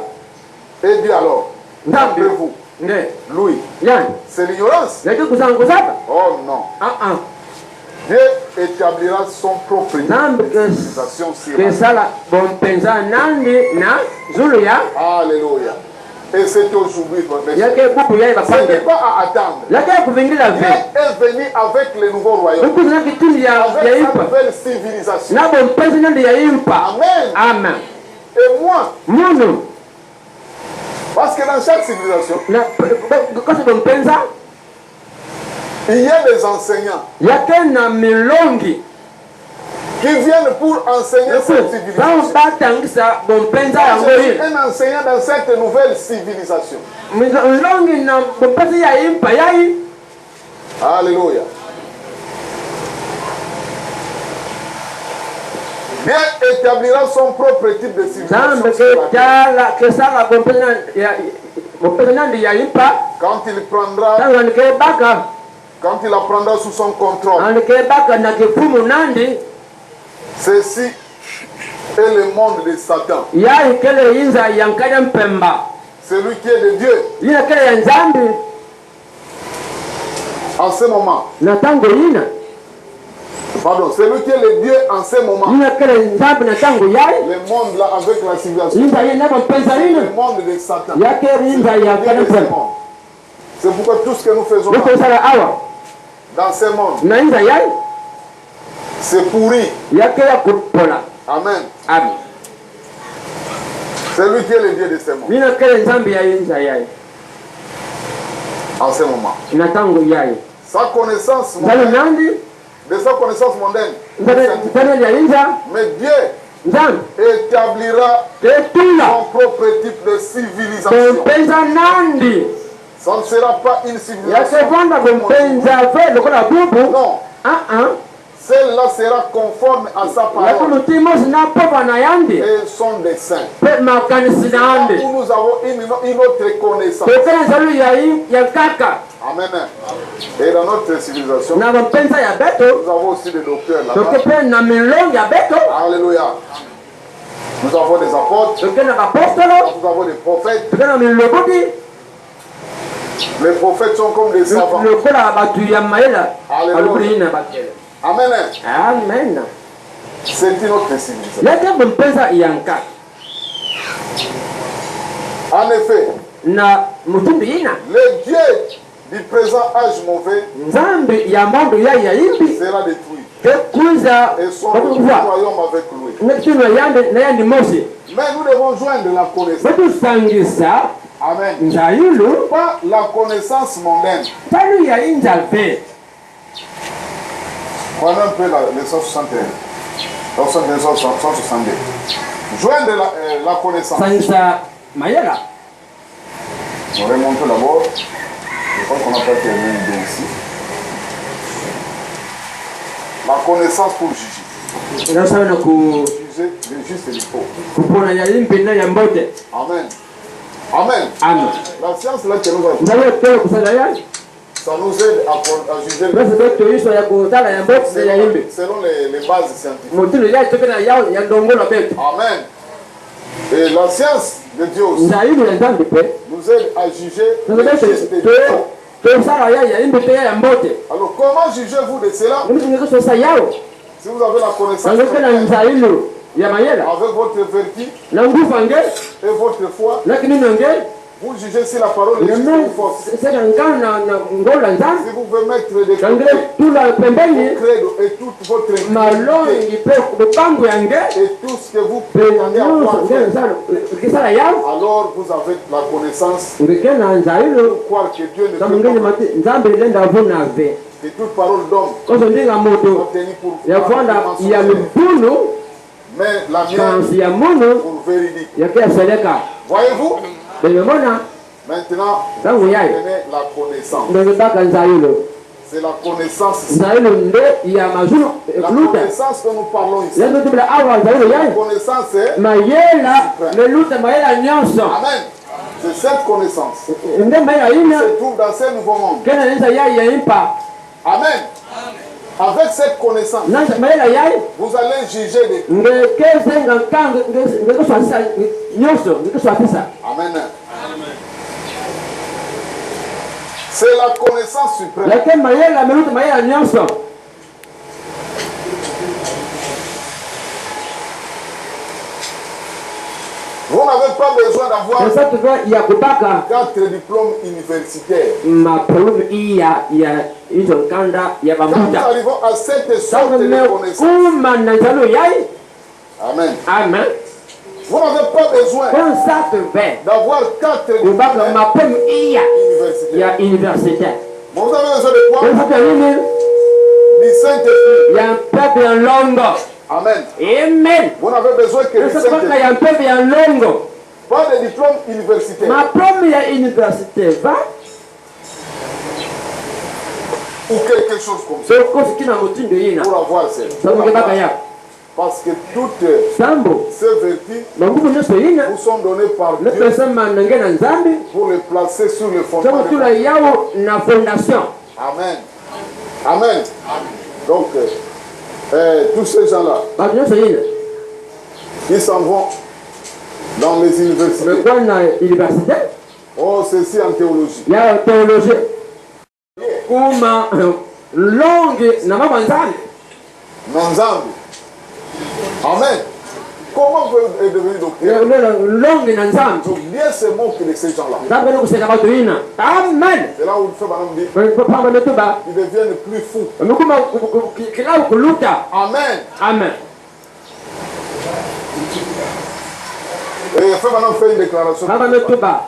et Dieu alors, nzambi d'après vous, nde Louis, yani c'est l'ignorance? leki kusanguzaba Oh non. Dieu établira son propre nzambi civilisation sur la terre. kesala bompenza nandi na zulu ya Alléluia. Et c'est aujourd'hui, mes frères. yake buku yayi Ce n'est bapange pas à attendre. yake kuvingira Dieu ve est venu avec le nouveau royaume, ukuzina kitindi ya avec sa impa nouvelle civilisation. na bompenza nandi ya impa Amen. amen Et moi, munu parce que dans chaque civilisation, na kosa bompenza il y a des enseignants yake na milongi qui viennent pour enseigner cette civilisation. batangisa bompenza Moi, yango je suis hii un enseignant dans cette nouvelle civilisation. milongi na bompenza ya impa yayi Alléluia. Dieu établira son propre type de civilisation. nzambe sur la terre. kesala bompenza nandi ya impa Quand il prendra, tangu andikebaka quand il la prendra sous son contrôle, andikebaka na kifumu nandi ceci est le monde de Satan. yayi kele yinza yankada mpemba Celui qui est de Dieu. yina kele ya nzambi En ce moment, na tango yina pardon, celui qui est le Dieu en ce moment, yina kele nzambi na tango yayi le monde là avec la civilisation, yinza yina bompenza c'est yina le monde de Satan. yake yinza C'est le yankada Dieu de ce mpemba monde. C'est pourquoi tout ce que nous faisons là, lokosala awa dans ce monde, na yinza yayi c'est pourri. yake ya kupola Amen. amen C'est lui qui est le Dieu de ce monde. yina kele nzambi ya yinza yayi En ce moment. na tango yayi Sa connaissance nzali mondaine, nandi de sa connaissance mondaine, nzali ya yinza mais Dieu nzambi établira tetula son propre type de civilisation. bompenza nandi Ça ne sera pas une civilisation. yakevanda bompenza ve lokola bubu Non, celle-là sera conforme à sa parole yakulu timosi na pova na yandi et son dessein. pe makanisi na Là yandi où nous avons une autre connaissance. pepele nzalu ya kaka Amen. Et dans notre civilisation, na bompenza ya beto nous avons aussi des docteurs toke là-bas. pe na milongi ya beto Alléluia. Nous avons des apôtres, toke na bapostolo nous avons des prophètes. toke na milobodi Les prophètes sont comme des savants. lokola batu ya mayela Alléluia. alukuli yina bakele Amen. amen C'est une autre civilisation. yake bompenza yanka En effet, na mutundu yina le Dieu du présent âge mauvais nzambi ya mondo ya imbi sera détruit. kekuza Et son batukuva royaume avec lui. nekitino yande na yandi mosi Mais nous devons joindre la connaissance. batusangisa Amen. nzayulu Pas la connaissance mondaine. talu ya inza ve Prenons un peu les 161. 162. Joindre la connaissance. sangisa mayela On remonte d'abord. Je crois qu'on n'a pas terminé bien ici. La connaissance pour juger. nasaba na Juger le juste et le faux. kupona ya imbi na ya mbote Amen. Amen. amen La science là que nous avons, nzali tolo kusala yani ça nous aide à juger basi betoyiswa ya kutala ya mbote na ya imbi selon les bases scientifiques. mutino ya toke na yao ya ndongola betu Amen. Et la science de Dieu aussi nzayulu ya nzambi pe nous aide à juger le nasaba juste et le faux. tosala ya imbi pe ya mbote Alors comment jugez-vous de cela nimitunikiswasa yao si vous avez la connaissance nangokela chrétienne? nzayulu ya mayela avec votre vertu na nguvu ange et votre foi, na kinini ange vous jugez si la parole est juste ou fausse. sasa ngana na ngola nzambe Si vous pouvez mettre des kangile côtés, tula pembeni credo et toute votre intimité malongi pe lupango yange et tout ce que vous prétendez avoir fait, kisala yao alors vous avez la connaissance ngekena nzailo pour croire que Dieu ne kama peut ngene pas, mati nzambe lenda vuna ve que toute parole d'homme koso ndinga moto soit tenue pour ya kwanda ya lubunu mais la mienne chansi ya mono pour véridique. yakiaseleka Voyez-vous? belemona Maintenant, tangu yayo tenez la connaissance. ndokebaka nzailo C'est la connaissance. nzailo nde ya mazulu La luta connaissance que nous parlons ici. lendo tibila awa nzailo La yayo connaissance est... mayela leluta mayela nyonso Amen. C'est cette connaissance nde mayela ina se trouve dans ce nouveau monde. kena nenza yayi yaimpa Amen. Avec cette connaissance, nanza mayela yayi vous allez juger des... ngekeze ngankanga ngekeswatisa nyonso ngekeswatisa Amen. C'est la connaissance suprême. leke mayela meluta mayela nyonso Vous n'avez pas besoin d'avoir esa tuve ya kubaka 4 diplômes universitaires. maprovu ya hizo nkanda ya Quand nous bamuta arrivons à cette sorte sasa de connaissance, mekuma na nzalo yayi Amen. amen Vous n'avez pas besoin konsa tuve d'avoir 4 kubaka diplômes maprovu universitaires. ya universite Mais vous avez besoin de quoi? konsa nini Du Saint-Esprit. ya mpepe ya longo Amen. amen Vous n'avez besoin que du konsa kubaka Saint-Esprit. ya mpepe ya longo Pas de diplôme universitaire. maprovu ya universite va Ou quelque chose comme ça. sokosi kina motindo yina Pour avoir ça. sakokebaka ya Parce que toutes sambo ces vertus manguvu nyonso yina vous sont données par Dieu nepesama nange na nzambe pour les placer sur le fondement. sokotula yawo na fondation Amen. Amen. Donc, tous ces gens-là, bato nyonso yina ils s'en vont dans les universités. mekwani na université Oh, ceci en théologie. ya théologie kuma longi na mama nzambe Nanzambi. Amen. Comment vous êtes devenu docteur? longi na nzambe Donc, bien se moque de ces gens-là. nzambe nokuseka bato yina amen C'est là où le frère Madame dit, pamba metuba ils deviennent plus fous. mikuma kilau kuluta Amen. amen Et le frère Madame fait une déclaration. pamba metuba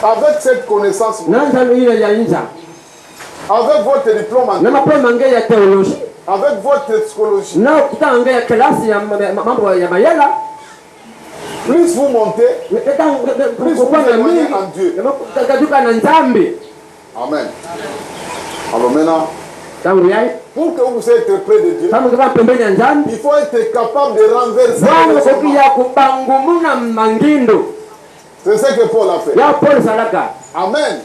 Avec cette connaissance, na nzambe yina ya inza avec votre diplôme en na mapo mange ya théologie avec votre psychologie, na kutanga ya klasi ya mambo ya mayela plus vous montez, plus vous éloignez en Dieu. katuka na nzambe Amen. Alors maintenant, tangu yai pour que vous soyez près de Dieu, kama kama pembeni ya nzambe il faut être capable de renverser bwana les koki raisonnements. ya kubangumuna mangindo C'est ce que Paul a fait. ya Paul salaka Amen.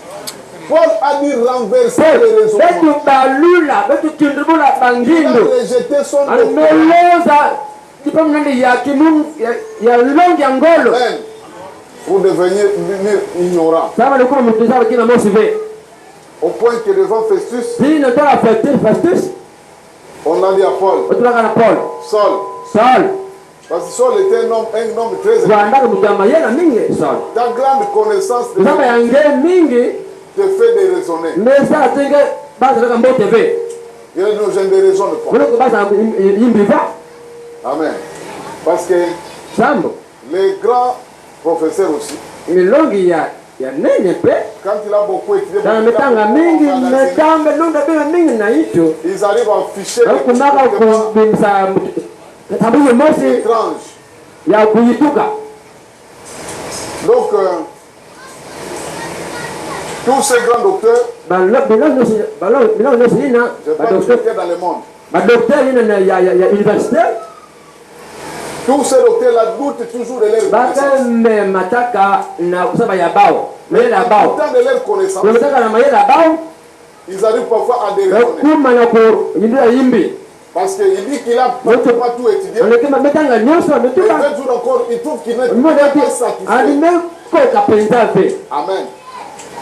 Paul a dit renverser Paul les raisonnements. betu balula betu tindubula Il a bangindo rejeté son doctrine. ameloza kipamnandi ya kimungu ya longi ya ngolo Amen. Vous devenir ignorant. sama likuwa mtuzaba kina mosive Au point que devant Festus, dino tola Festus on a dit à Paul, otulaka na Paul Saul. Saul Parce que Saul était un homme très important. gwandaka mutu ya mayela mingi Saul Ta grande connaissance de nzamba yange mingi te fait de raisonner. mesa atenge bazalaka mboteve Il y a nos jeunes de raisonne pas. kuloko bazala yimbiva Amen. Parce que sambo les grands professeurs aussi, milongi ya nene pe quand il a beaucoup étudié, na mitanga mingi metambe nunda bima mingi na itu ils arrivent à afficher des akumaka comportements kubimsa tabuye mosi étranges. ya kuyituka Donc, tous ces grands docteurs, bilongi nyonso yina je parle du docteur dans le monde, badokter yina ya université tous ces docteurs-là doutent toujours de leur connaissance. bakeme mataka na kusaba ya bao mayela ya bao Pourtant de leur connaissance, kumetaka na mayela ya bao ils arrivent parfois à déraisonner. kuma na kuyindula yimbi Parce qu'il dit qu'il a pratiquement tout étudié. anekema metanga nyonso Et ametuka un jour encore, il trouve qu'il n'est mmoja ati pas satisfait. alimekoka penza ve Amen.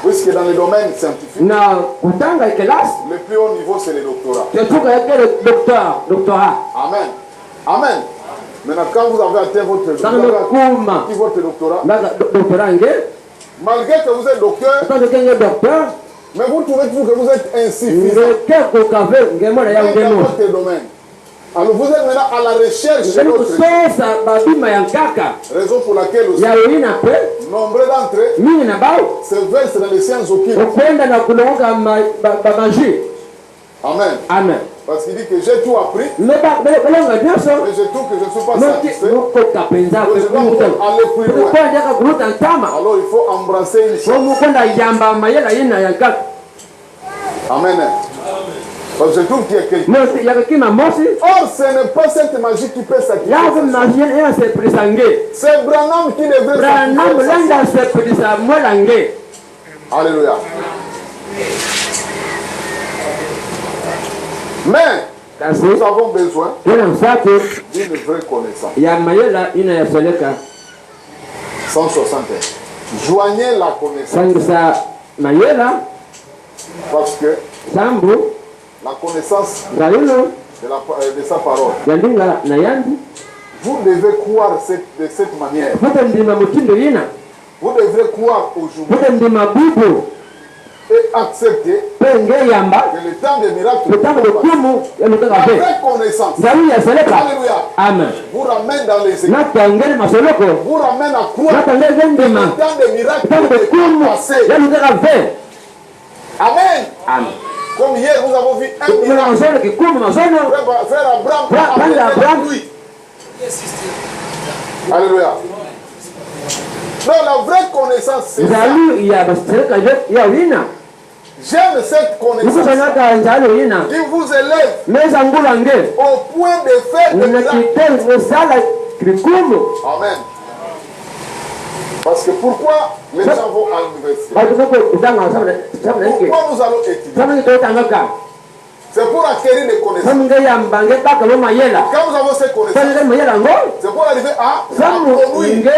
Puisque dans le domaine scientifique, na kutanga ikelasi le plus haut niveau, c'est le doctorat. tetuka yakele doctorat Amen. Amen. Maintenant, quand vous avez atteint votre doctorat, malgré que vous êtes docteur, mais vous trouvez toujours que vous êtes insuffisant dans votre domaine. Alors vous êtes maintenant à la recherche de notre raison pour laquelle aussi nombreux d'entre eux se versent dans les sciences occultes. Amen. Amen. Parce qu'il dit que j'ai tout appris, mais je trouve que je ne suis pas satisfait. Donc je dois aller plus loin. Alors il faut embrasser une chose. Amen. Parce que je trouve qu'il y a quelqu'un. Or, ce n'est pas cette magie qui peut satisfaire. C'est Branham qui devrait satisfaire. Alléluia. Mais nous avons besoin d'une vraie connaissance. 161. Joignez la connaissance. Parce que la connaissance de sa parole, vous devez croire de cette manière. Vous devrez croire aujourd'hui et accepter que le temps des miracles, la vraie connaissance, alléluia, vous ramène dans les églises, vous ramène à croire que le temps des miracles est passé. Amen. Amen. Comme hier, nous avons vu un miracle. Frère Abraham, lui. Alléluia. Donc la vraie connaissance, c'est ça. J'aime cette connaissance qui vous élève au point de faire des miracles. Amen. Parce que pourquoi les gens vont à l'université? Pourquoi nous allons étudier? C'est pour acquérir des connaissances. Quand nous avons ces connaissances, c'est pour arriver à produire.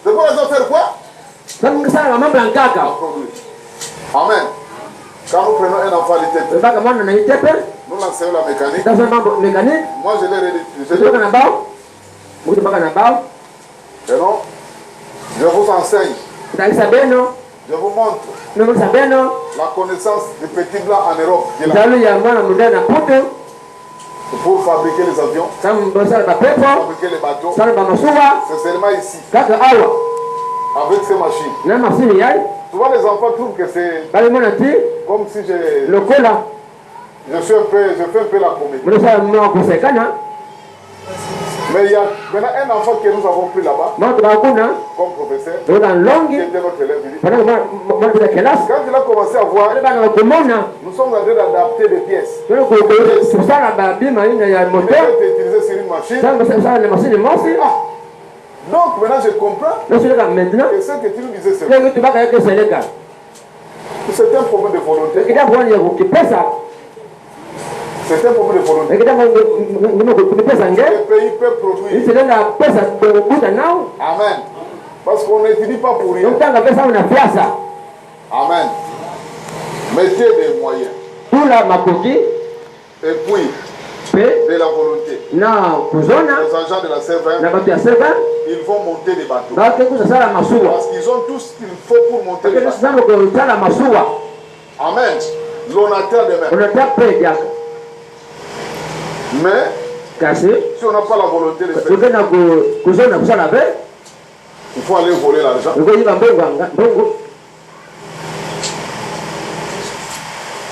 C'est pour les faire quoi? Amen. Quand nous prenons un enfant à l'ITP, nous l'enseignons la mécanique. Moi je l'ai et non, je vous enseigne. Je vous montre la connaissance du petit blanc en Europe. Pour fabriquer les avions, fabriquer les bateaux, c'est seulement ici. Avec ces machines. Souvent les enfants trouvent que c'est comme si je fais un peu la comédie. Mais il y a maintenant un enfant que nous avons pris là-bas comme professeur, qui était notre élève. Quand il a commencé à voir, nous sommes en train d'adapter des pièces. Il a été utilisé sur une machine. Donc maintenant je comprends que ce que tu nous disais, c'est un problème de volonté. C'est un problème de volonté. Le pays peut produire. Amen. Parce qu'on n'étudie pas pour rien. Amen. Mettez des moyens. Et puis, de la volonté. Les agents de la Sévin, ils vont monter des bateaux. Parce qu'ils ont tout ce qu'il faut pour monter les bateaux. Amen. L'onateur de même. Mais si on n'a pas la volonté de faire, il faut aller voler l'argent.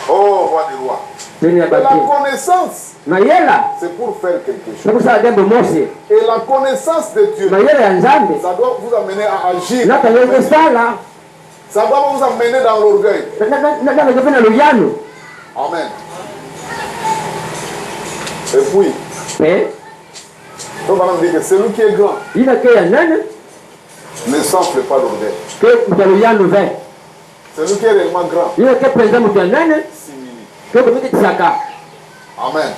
Oh, roi des rois. La connaissance, c'est pour faire quelque chose. Et la connaissance de Dieu, ça doit vous amener à agir. Ça doit vous amener dans l'orgueil. Amen. Et puis, donc on dit que celui qui est grand ne s'enfle pas d'orgueil. Celui qui est réellement grand s'humilie. Amen.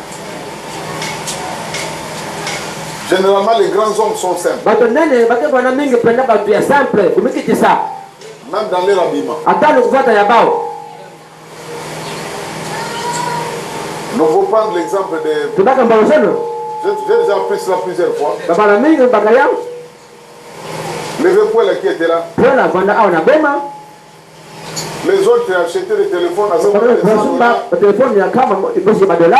Généralement, les grands hommes sont simples. Même dans leur habillement. Nous allons prendre l'exemple de J'ai déjà appris cela plusieurs fois. Baba mingi bakaya. Les épaules qui étaient là. Pela vanda au na bema. Les autres achetaient des téléphones à ce moment-là. Le téléphone ya kama ibosi badola.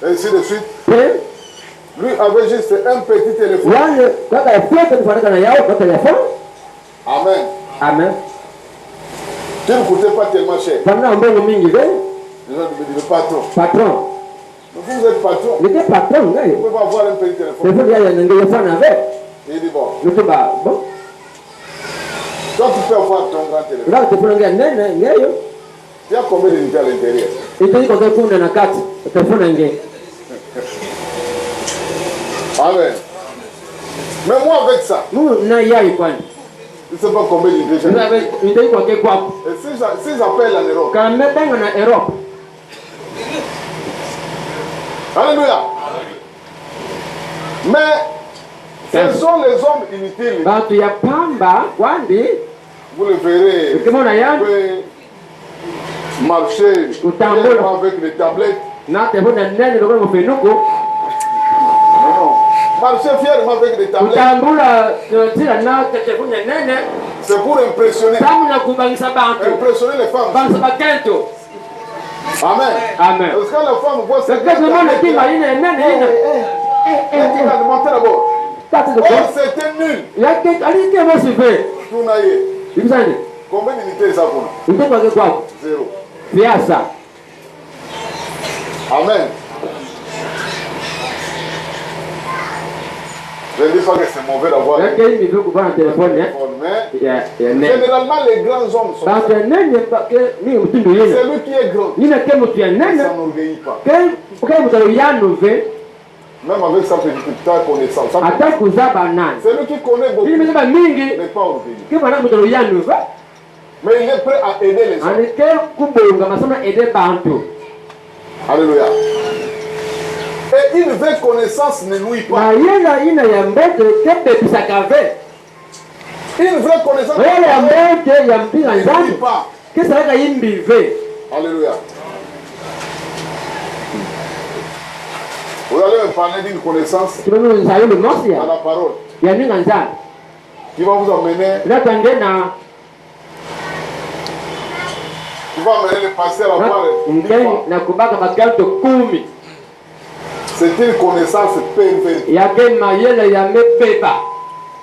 Et ainsi de suite. Et lui avait juste un petit téléphone. yani kaka ya pete kufanana na yao kwa téléphone. Amen. Amen. Tu ne coûtais pas tellement cher. Bana mbongo mingi ve. Les gens me disaient patron. Patron. Vous êtes patron. Il était patron, Vous pouvez pas avoir un petit téléphone. téléphone ya na téléphone avec. Il dit bon. Nous ba bon. Toi tu peux avoir ton grand téléphone. Là téléphone ya nene ngeyo. Tu as combien d'unités à l'intérieur? Il te dit qu'on te na carte. Téléphone ngeyo. Amen. Mais moi avec ça, Nous na yai kwani. je ne sais pas combien d'unités j'ai. Il te dit qu'on te quoi. Et si j'appelle en Europe. Quand même en Europe. Alléluia. Mais ce sont les hommes inutiles. Batu ya pamba kwandi. Vous le verrez. Ukimona yani. Vous pouvez marcher avec les tablettes. Na téléphone nene ndio kwa fenuko. Non. Marcher fièrement avec des tablettes. Utambula tira na téléphone nene. C'est pour impressionner. Samna kubangisa bantu. Impressionner les femmes. Bangisa bakento. Amen. Amen. Parce que la femme voit cette Parce que le monde qui m'a dit nene. elle a monté d'abord. Oh, c'était nul. Il y a quelqu'un qui m'a suivi. Tout naïe. Il s'en dit. Combien d'unités ça pour nous? Il faut pas quoi? Zéro. Fais ça. Amen. Je ne dis pas que c'est mauvais d'avoir un téléphone, mais généralement les grands hommes sont c'est lui qui est grand. Il ne s'enorgueillit pas. Même avec sa petite connaissance. C'est lui qui connaît beaucoup. Il n'est pas orgueilleux. Mais il est prêt à aider les autres. Alléluia. Et une vraie connaissance ne nuit pas. Une vraie connaissance ne nuit pas. Alléluia. Vous allez me parler d'une connaissance à la parole qui va vous amener. Tu vas amener le passé à la parole. C'est une connaissance pervertie.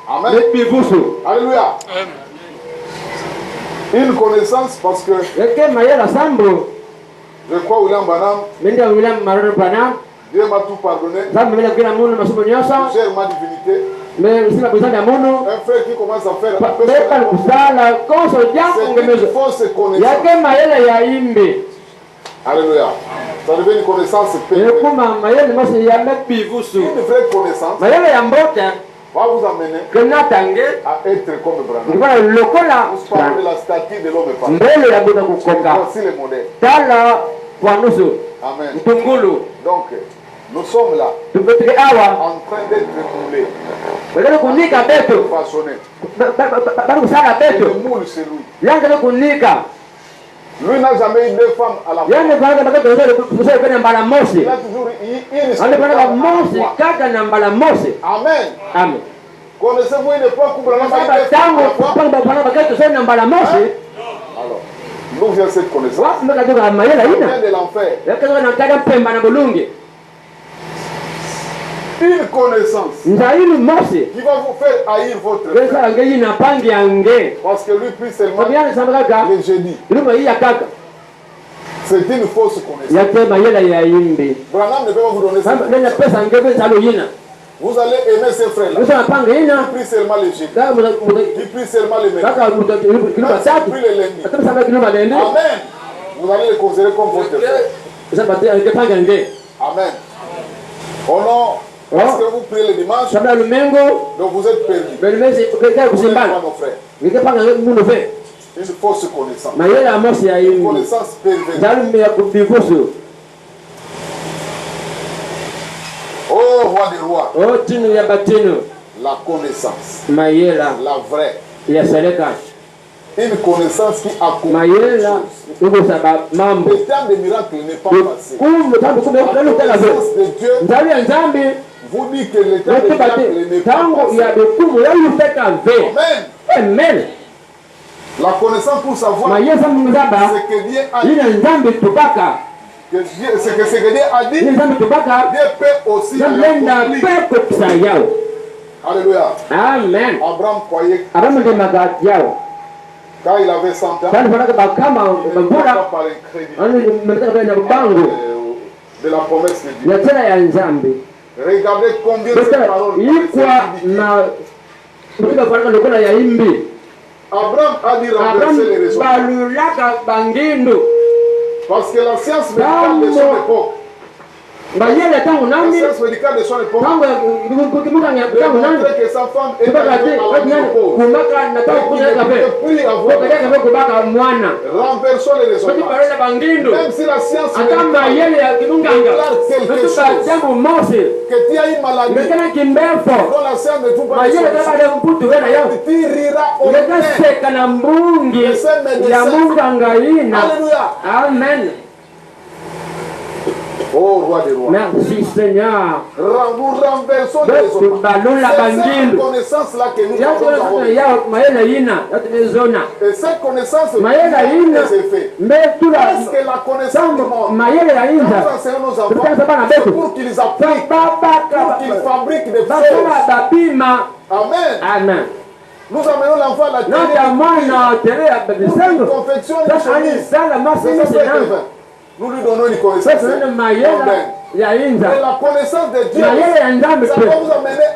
Amen. Alléluia. Une connaissance parce que je crois William Branham, Dieu m'a tout pardonné. J'ai ma divinité. Un frère qui commence à faire c'est une fausse connaissance. Alléluia. Ça devient une connaissance pervertie. Une vraie connaissance va vous amener à être comme Branham. Vous parlez de la statue de l'homme parfait. Voici le modèle. Amen. Donc, nous sommes là en train d'être moulés. Façonnés. Le moule, c'est lui. Lui n'a jamais eu deux femmes à la fois. Il a toujours eu une. Amen. Connaissez-vous une époque où Branham a eu deux femmes à la fois? Alors, d'où vient cette connaissance? Ça vient de l'enfer. Une connaissance qui va vous faire haïr votre frère. Parce que lui prie seulement le jeudi. C'est une fausse connaissance. Branham ne peut pas vous donner cette connaissance. Vous allez aimer ces frères-là. Ils prient seulement le jeudi. Ils prient seulement le mercredi. Ils prient le lundi. Amen. Vous allez les considérer comme votre frère. Amen. Oh non. Parce que vous priez le dimanche, donc vous êtes perdu. Vous n'êtes pas nos frères. Une fausse connaissance. Une connaissance pervertie. Oh, roi des rois. La connaissance. La vraie. une connaissance qui accomplit les mayela choses. ukuzaba mambo Le temps des miracles n'est pas passé. kumbe tambi kumbe La connaissance de Dieu nzambi ya nzambi vous dit que le temps des yotubati miracles n'est pas tango ya passé. bikumu yayufeka ve Amen. amen La connaissance pour savoir mayesa mzaba ce que Dieu a dit. ina nzambi tubaka Ce que Dieu a dit, ina nzambi tubaka Dieu peut aussi nalenda l'accomplir. pepo kisa yao Alléluia. amen Abraham croyait abamudemaga yao quand il avait 100 ans, kandi fanaka bakama il ne bavula pas par un crédit ani mmetaka na bango de la promesse de Dieu. ya tena ya nzambi Regardez combien ces Bata paroles ikwa paraissaient na kutoka faraka lokola ya imbi Abraham a dit renverser les Abraham raisons. balulaka bangindo Parce que la science médicale de son époque, bayele tangu la nani science médicale de son époque, tangu kimukanya tangu nani démontrait que sa femme était kubaka arrivée à la ménopause. kumaka na tangu kunya Et qu'il kafe ne pouvait plus avoir wakati kafe kubaka mwana renversons les raisons. bati balula bangindo Même si la science ata médicale mayele ya kimunganga kutuka jambo mosi que tu as une maladie ngekana kimbefo dont la science ne trouve pas de mayele solution, kaba de mputu wena yao tu riras au nez. ngekaseka na mbungi ya munganga ina Alléluia. amen. Oh roi des rois. Merci Seigneur. Nous renversons les raisons. C'est cette connaissance-là que nous avons avoir. Et cette connaissance des effets. Parce que la connaissance du monde, nous enseignons nos enfants, c'est pour qu'ils appliquent, pour qu'ils fabriquent des choses. Amen. Amen. Nous amenons l'enfant à la télé. Nous confectionnons une chemise. C'est ça, nous lui donnons une connaissance. Et la connaissance de Dieu, ça va vous amener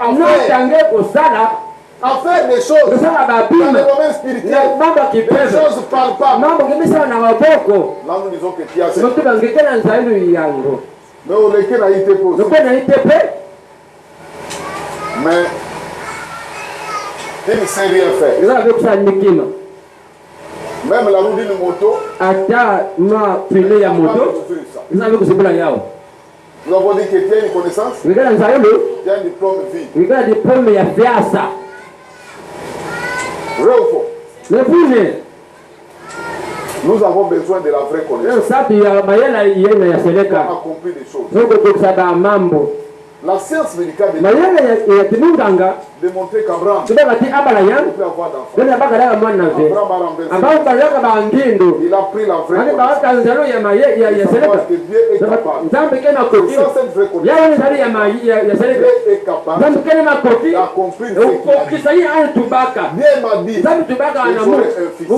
à faire des choses dans le domaine spirituel, des choses palpables. Là, nous disons que tu as cette. Mais on est qu'il a été posé. Mais il ne sait rien faire. Même la roue d'une moto, nous avons dit que tu as une connaissance, tu as un diplôme vie. Vrai ou faux? Nous avons besoin de la vraie connaissance pour accomplir des choses. La science médicale démontrait qu'Abraham peut avoir d'enfants. Abraham a renversé. Il a pris la vraie connaissance. Parce que Dieu est capable. Sans cette vraie connaissance, Dieu est capable d'accomplir ce qu'il a dit. Dieu m'a dit, j'aurai un fils. Je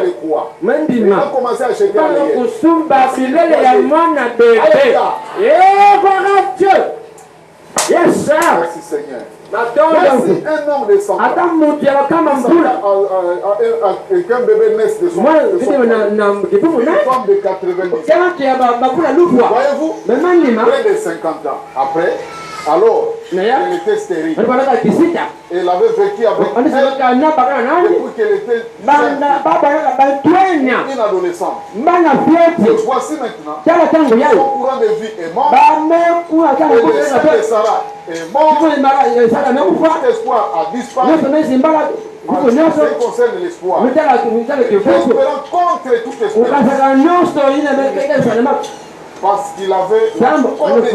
le crois. Il a commencé à acheter Yes, sir. Merci Seigneur. Merci un homme de 100 ans. Qu'un bébé naisse de son corps. Une femme de 90 ans. Voyez-vous, près de 50 ans. Après, alors, elle était stérile. Elle avait vécu avec elle depuis qu'elle était une adolescente. Et voici maintenant, son courant de vie est mort. Et le sang de Sarah est mort. Tout espoir a disparu. En ce qui concerne l'espoir, espérant contre tout espoir. Parce qu'il avait la connaissance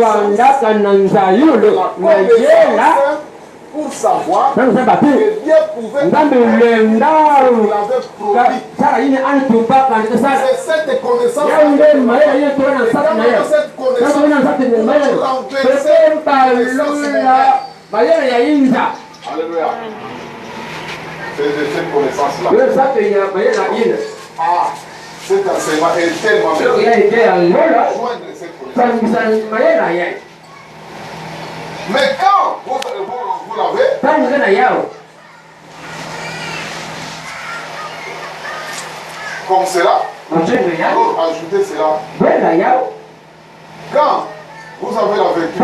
pour savoir que Dieu pouvait faire ce qu'il avait promis. C'est cette connaissance cette connaissance Alléluia. C'est de cette connaissance-là. Ah, cet enseignement est tellement joindre cette connaissance. Mais quand vous l'avez, comme cela, pour ajouter cela, quand vous avez la vertu,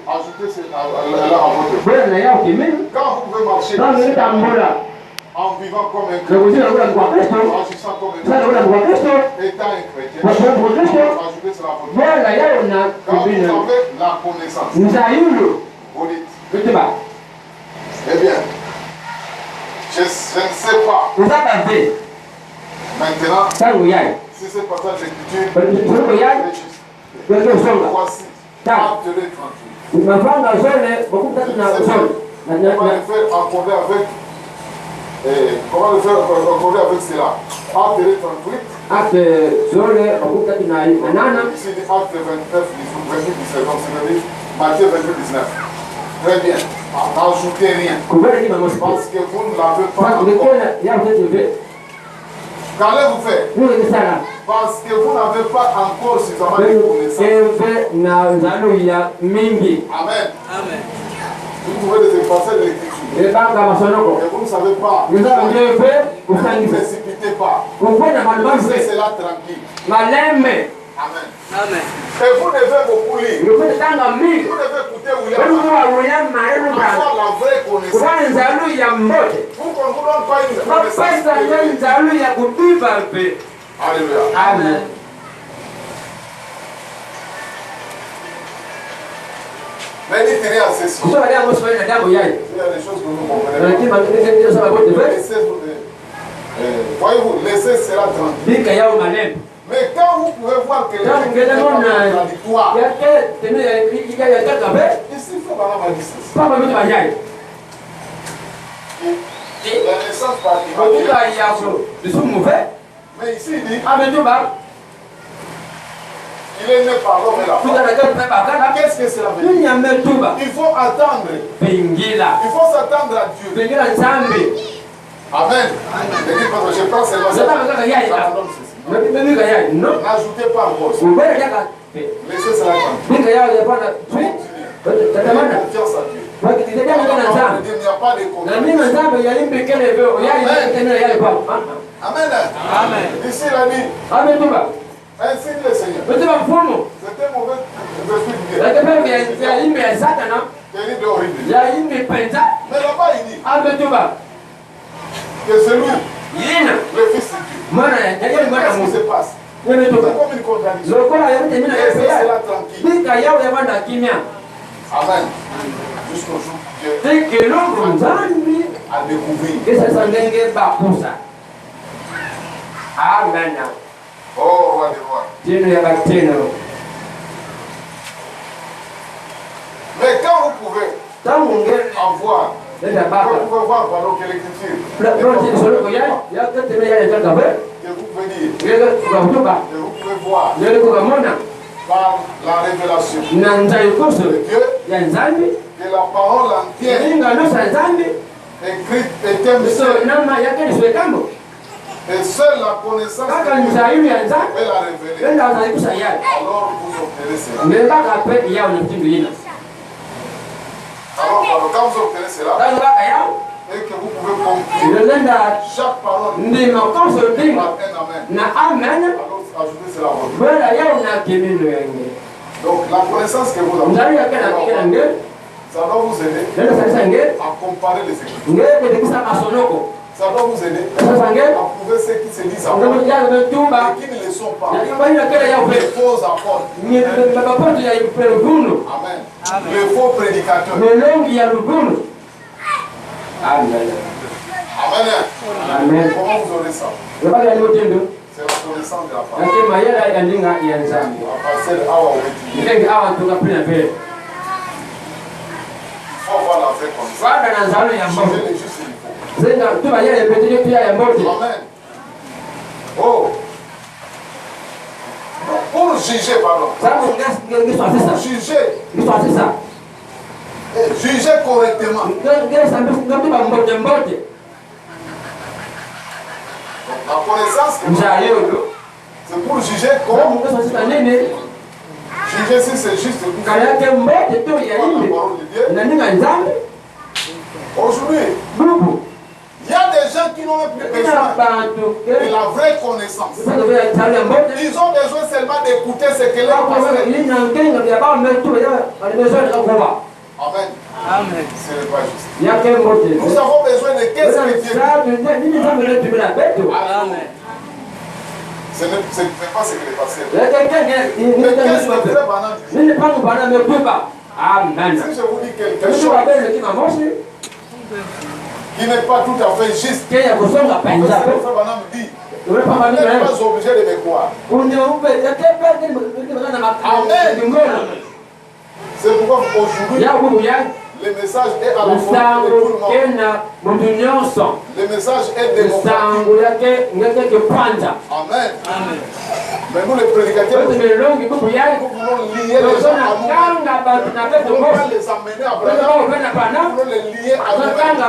ajoutez cela à votre vie. Quand vous pouvez marcher en vivant comme un chrétien, en agissant comme un chrétien, étant un chrétien, ajoutez cela à votre vie. Quand vous avez la connaissance, vous dites, eh bien, Je ne sais pas. Maintenant, si ce passage d'écriture, voici, acte-le tranquille. On va le faire accorder avec. Comment le faire accorder avec cela? Acte-le tranquille. Ici, dit acte 29, 28, 17. Donc, c'est-à-dire Matthieu 28, 19. Très bien. N'ajoutez rien. Parce que vous ne l'avez pas encore. Qu'allez-vous faire? Parce que vous n'avez pas encore suffisamment de connaissances. Amen. Vous pouvez les effacer de l'écriture. Et vous ne savez pas. Ne vous précipitez pas. Laissez cela tranquille. Amen. Et vous devez beaucoup lire. Vous devez écouter William. Avoir la vraie connaissance. Pour qu'on ne vous donne pas une connaissance. Alléluia. Amen. Mais dites rien à ceci. Il y a des choses que vous comprenez pas. Voyez-vous, laissez cela tranquille. Mais quand vous pouvez voir que les gens sont contradictoires, ici il faut avoir ma distance. La naissance partie. Mais ici il dit, il est né par l'homme et la femme. Qu'est-ce que cela veut dire? Il faut attendre. Il faut s'attendre à Dieu. Amen. Je pense que c'est n'ajoutez pas encore. Laissez cela tranquille. Confiance à Dieu. Il n'y a pas de confiance. Amen. Ici il a dit. Ainsi dit le Seigneur. C'était mauvais. Terrible et horrible. Mais là-bas il dit que c'est lui, le Fils de Dieu. Qu'est-ce qui se passe? C'est comme une contradiction. Laissez-la tranquille. Amen. Jusqu'au jour où Dieu a découvert. Amen. Oh, roi des rois. Mais quand vous pouvez en voir, vous pouvez voir pendant que l'écriture, que vous pouvez dire, que vous pouvez voir par la révélation de Dieu, que la parole entière écrite était mystère. Et seule la connaissance de Dieu peut la révéler. Alors vous obtenez cela. Alors quand vous obtenez cela, et que vous pouvez conclure chaque parole par un amen, alors ajoutez cela à votre. Donc la connaissance que vous avez, ça doit vous aider à comparer les écritures. Ça doit vous aider à prouver ceux qui se disent apôtres et qui ne le sont pas. Les faux apôtres. Amen. Les faux prédicateurs. Amen. Amen. Comment vous aurez ça? C'est la connaissance de la parole. À passer à Awa. Il faut avoir la vraie connaissance. Changer les justes. Amen. Oh. Pour juger, pardon. Pour juger. Juger correctement. La connaissance, c'est pour juger comme. Juger si c'est juste. Aujourd'hui, il y a des gens qui n'ont plus besoin de la vraie connaissance. Ils ont besoin seulement d'écouter ce que leur pasteur dit. Amen. Ce n'est pas juste. Nous avons besoin de qu'est-ce que Dieu dit. Amen. Ce n'est pas ce que les pasteurs disent. Mais qu'est-ce que Frère Branham dit? Amen. Si je vous dis quelque chose, qui n'est pas tout à fait juste. Quem é você não Parce que pensa? le frère Branham dit, Eu vou falar vous n'êtes nisso. pas obligé de me croire. C'est pourquoi aujourd'hui, le message est à la fois de tout le monde. Le message est démocratique. Amen. Mais nous, les prédicateurs, nous voulons lier les gens à nous. Nous ne voulons pas les amener à Branham. Nous voulons les lier à nous-mêmes.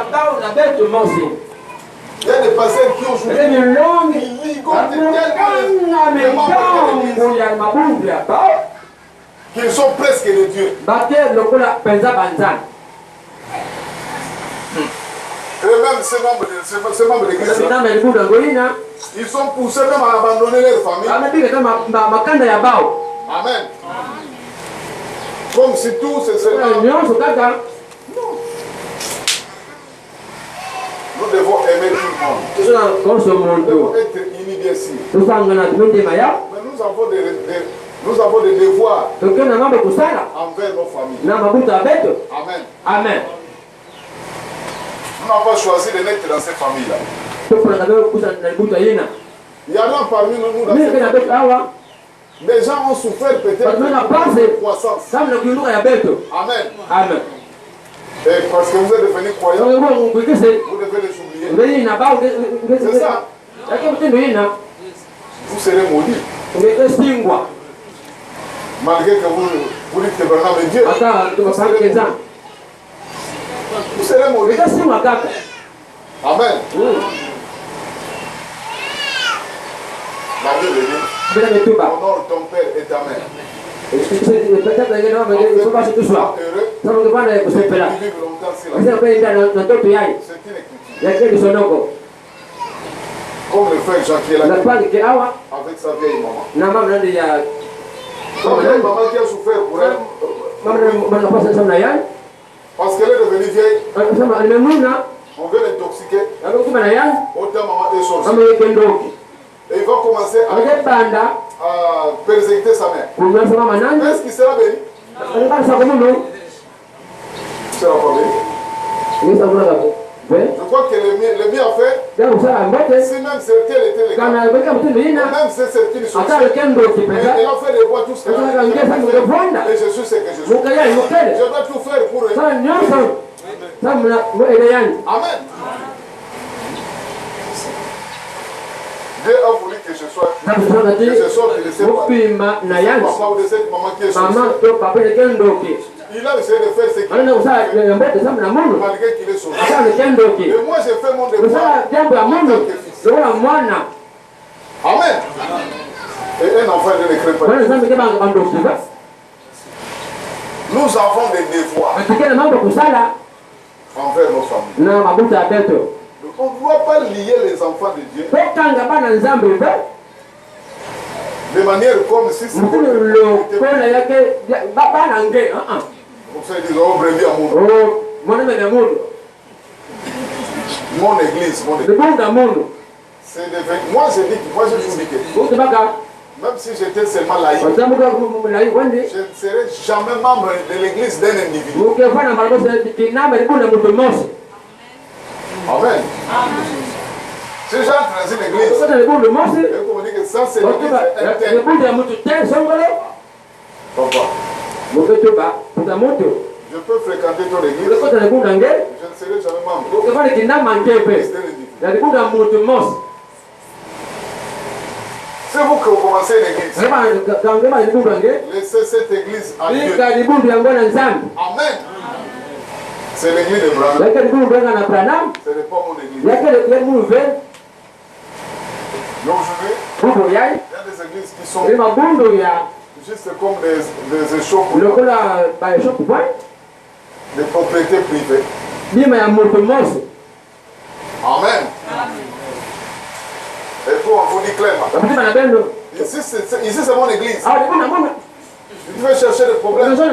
Il y a des pasteurs qui aujourd'hui ils ligotent tellement qu'ils sont presque des dieux. Et même ces membres de l'église, ils sont poussés même à abandonner leur famille. Amen. Comme si tout c'est seulement. Nous devons aimer tout le monde. Nous devons être unis bien sûr. Mais nous avons des devoirs envers nos familles. Amen. Amen. Nous n'avons pas choisi de naître dans ces familles-là. Il y en a parmi nous dans ces familles. Les gens ont souffert peut-être de croissance. Amen. Amen. Et parce que vous êtes devenus croyants, vous devez les oublier. C'est ça. Vous serez maudits. Malgré que vous dites que Branham est Dieu. Vous serez maudits. Amen. La Bible dit, honore ton père et ta mère. Heureux, vivre longtemps sur la terre. C'est une écriture. Comme le frère Jean qui est là avec sa vieille maman. Comme la maman qui a souffert pour elle. Parce qu'elle est devenue vieille. On veut l'intoxiquer. Autant maman est sorcière. Et il va commencer à persécuter sa mère. Est-ce qu'il sera béni? Il ne sera pas béni. Je crois que le mieux à faire, si même c'était les télégraphes, même si c'est une sorcière, il a fait des voix tout ce qu'il a fait. Et Jésus sait que je suis. Je dois tout faire pour eux. Amen. Dieu a voulu que je sois de cette papa ou de cette maman qui est sorcière. Il a essayé de faire ce qu'il a fait, malgré qu'il est sorcier. Et moi j'ai fait mon devoir en tant que fils. Amen. Et un enfant ne le craint pas. Nous avons des devoirs envers nos familles. Donc on ne doit pas lier les enfants de Dieu de manière comme si c'était comme ça ils disent, oh brebis à mon église, c'est devenu, moi je vous dis que même si j'étais seulement laïc, je ne serais jamais membre de l'église d'un individu. Amen. Si j'entre dans une église, et qu'on me dit que ça c'est l'église interne. Papa, je peux fréquenter ton église, je ne serai jamais membre de l'église d'un individu. C'est vous que vous commencez une église. Laissez cette église à Dieu. Amen. C'est l'église de Branham. Ce n'est pas mon église. Donc aujourd'hui, il y a des églises qui sont juste comme des échoppes, des propriétés privées. Amen. Et puis on vous dit clairement, ici c'est mon église. Tu veux chercher des problèmes, tu vas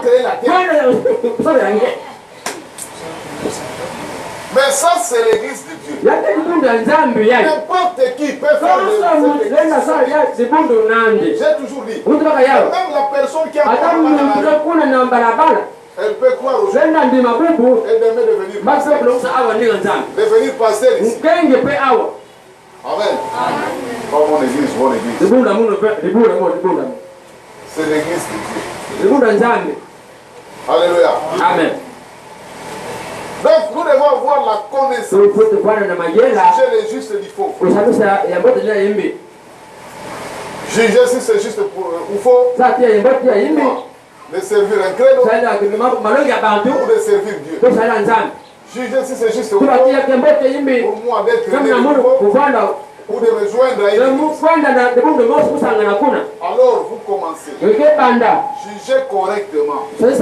créer la terre. Mais ça c'est l'église de Dieu. N'importe qui peut faire J'ai toujours dit, même la personne qui a elle peut croire au et d'aimer devenir pasteur. Devenir pasteur ici. Amen. Pas mon église, bonne église. C'est l'église de Dieu. Alléluia. Amen. Donc nous devons avoir la connaissance. Juger les justes du faux. Juger si c'est juste ou faux. De servir un credo ou de servir Dieu. Juger si c'est juste ou faux. Pour moi d'être nouveau ou de rejoindre alors vous commencez. Juger correctement. Vraie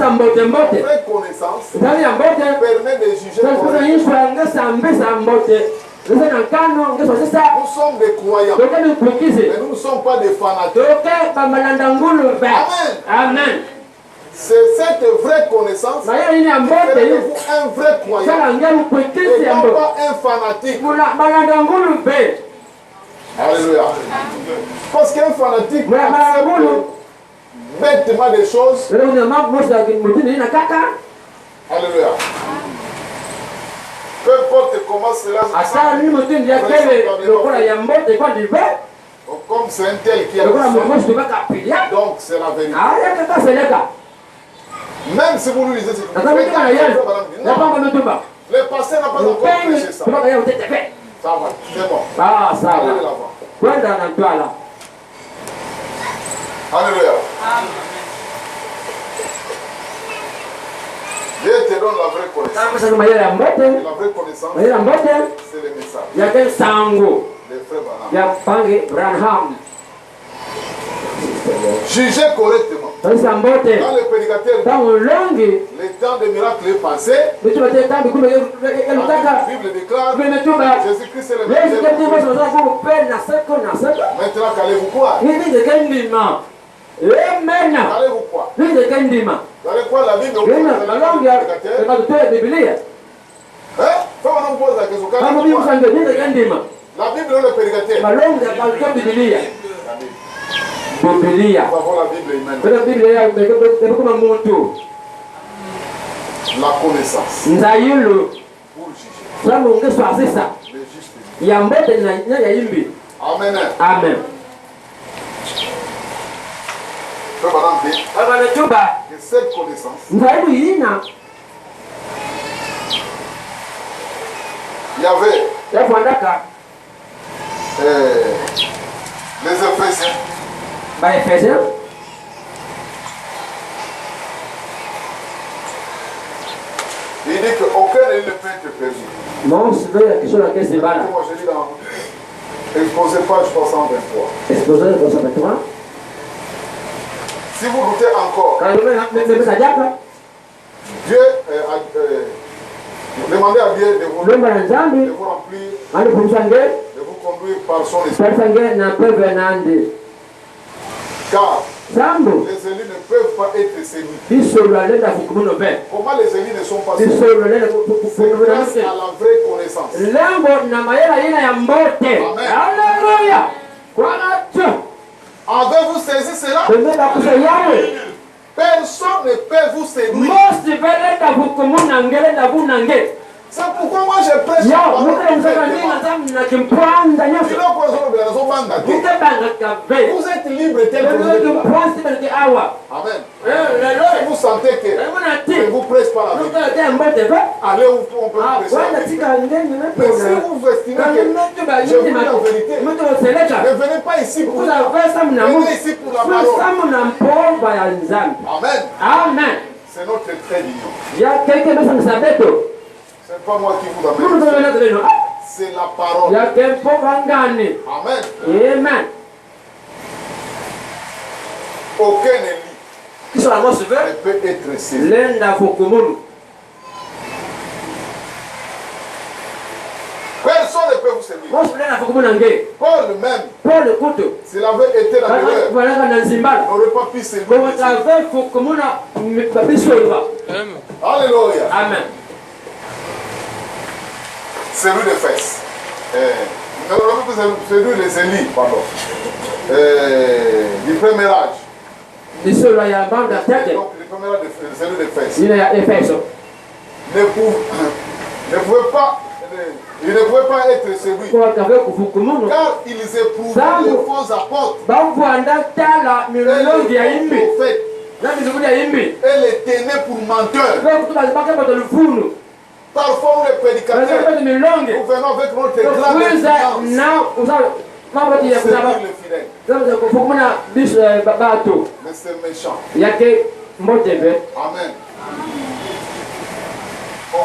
connaissance permet de juger correctement. Nous sommes des croyants, mais nous ne sommes pas des fanatiques. Amen. C'est cette vraie connaissance qui fait de vous un vrai croyant et non pas un fanatique. Alléluia. Parce qu'un fanatique accepte bêtement des choses. Alléluia. Peu importe comment cela se passe. Comme c'est un tel qui a besoin. Donc c'est la vérité. Même si vous lui lisez ce que vous faites, le pasteur n'a pas encore prêché ça. Ça va, c'est bon. Allez de l'avant. Alléluia. Dieu te donne la vraie connaissance. La vraie connaissance, c'est le message. Les frères Branham. Jugez correctement. Dans le prédicateur, le temps des miracles est passé. La Bible déclare Jésus-Christ est le meilleur. Maintenant, qu'allez-vous croire? Allez-vous croire? Vous allez croire la Bible au prédicateur? Faut qu'on pose la question. La Bible est le prédicateur. Biblia. La connaissance. Pour juger. Amen. Amen. Que cette connaissance, il y avait les Éphésiens. Il dit qu'aucun ne peut être perdu. Moi, je lis dans Exposé page 323. Si vous doutez encore, Dieu demandez à Dieu de vous remplir, de vous conduire par son esprit. Car les élus ne peuvent pas être séduits. Comment les élus ne sont pas séduits? C'est grâce à la vraie connaissance. Amen. Avez-vous saisi cela? Personne ne peut vous séduire. C'est pourquoi moi je prêche la parole. Vous êtes libre tel que vous êtes. Amen. Si vous sentez que je vous prêche pas la vérité, allez où on peut vous prêcher la vérité. Mais si vous estimez que je vous dis la vérité, ne venez pas ici pour la parole. Venez ici pour la parole. Amen. Amen. C'est notre trait d'union. C'est pas moi qui vous amène. C'est la parole. Amen. Amen. Aucun élit ne peut être séduit. Personne ne peut vous séduire. Paul même, s'il avait été la meilleure, n'aurait pas pu séduire. Alléluia. Amen. Celui des fesses. Celui des élites, pardon. Du premier âge. Donc, le premier âge, celui des fesses. ne pouvait pas être séduits. Car ils éprouvaient les faux apôtres et les prophètes et les tenaient pour menteurs. Parfois, les prédicateurs, nous venons avec notre grande mais c'est méchant. Amen.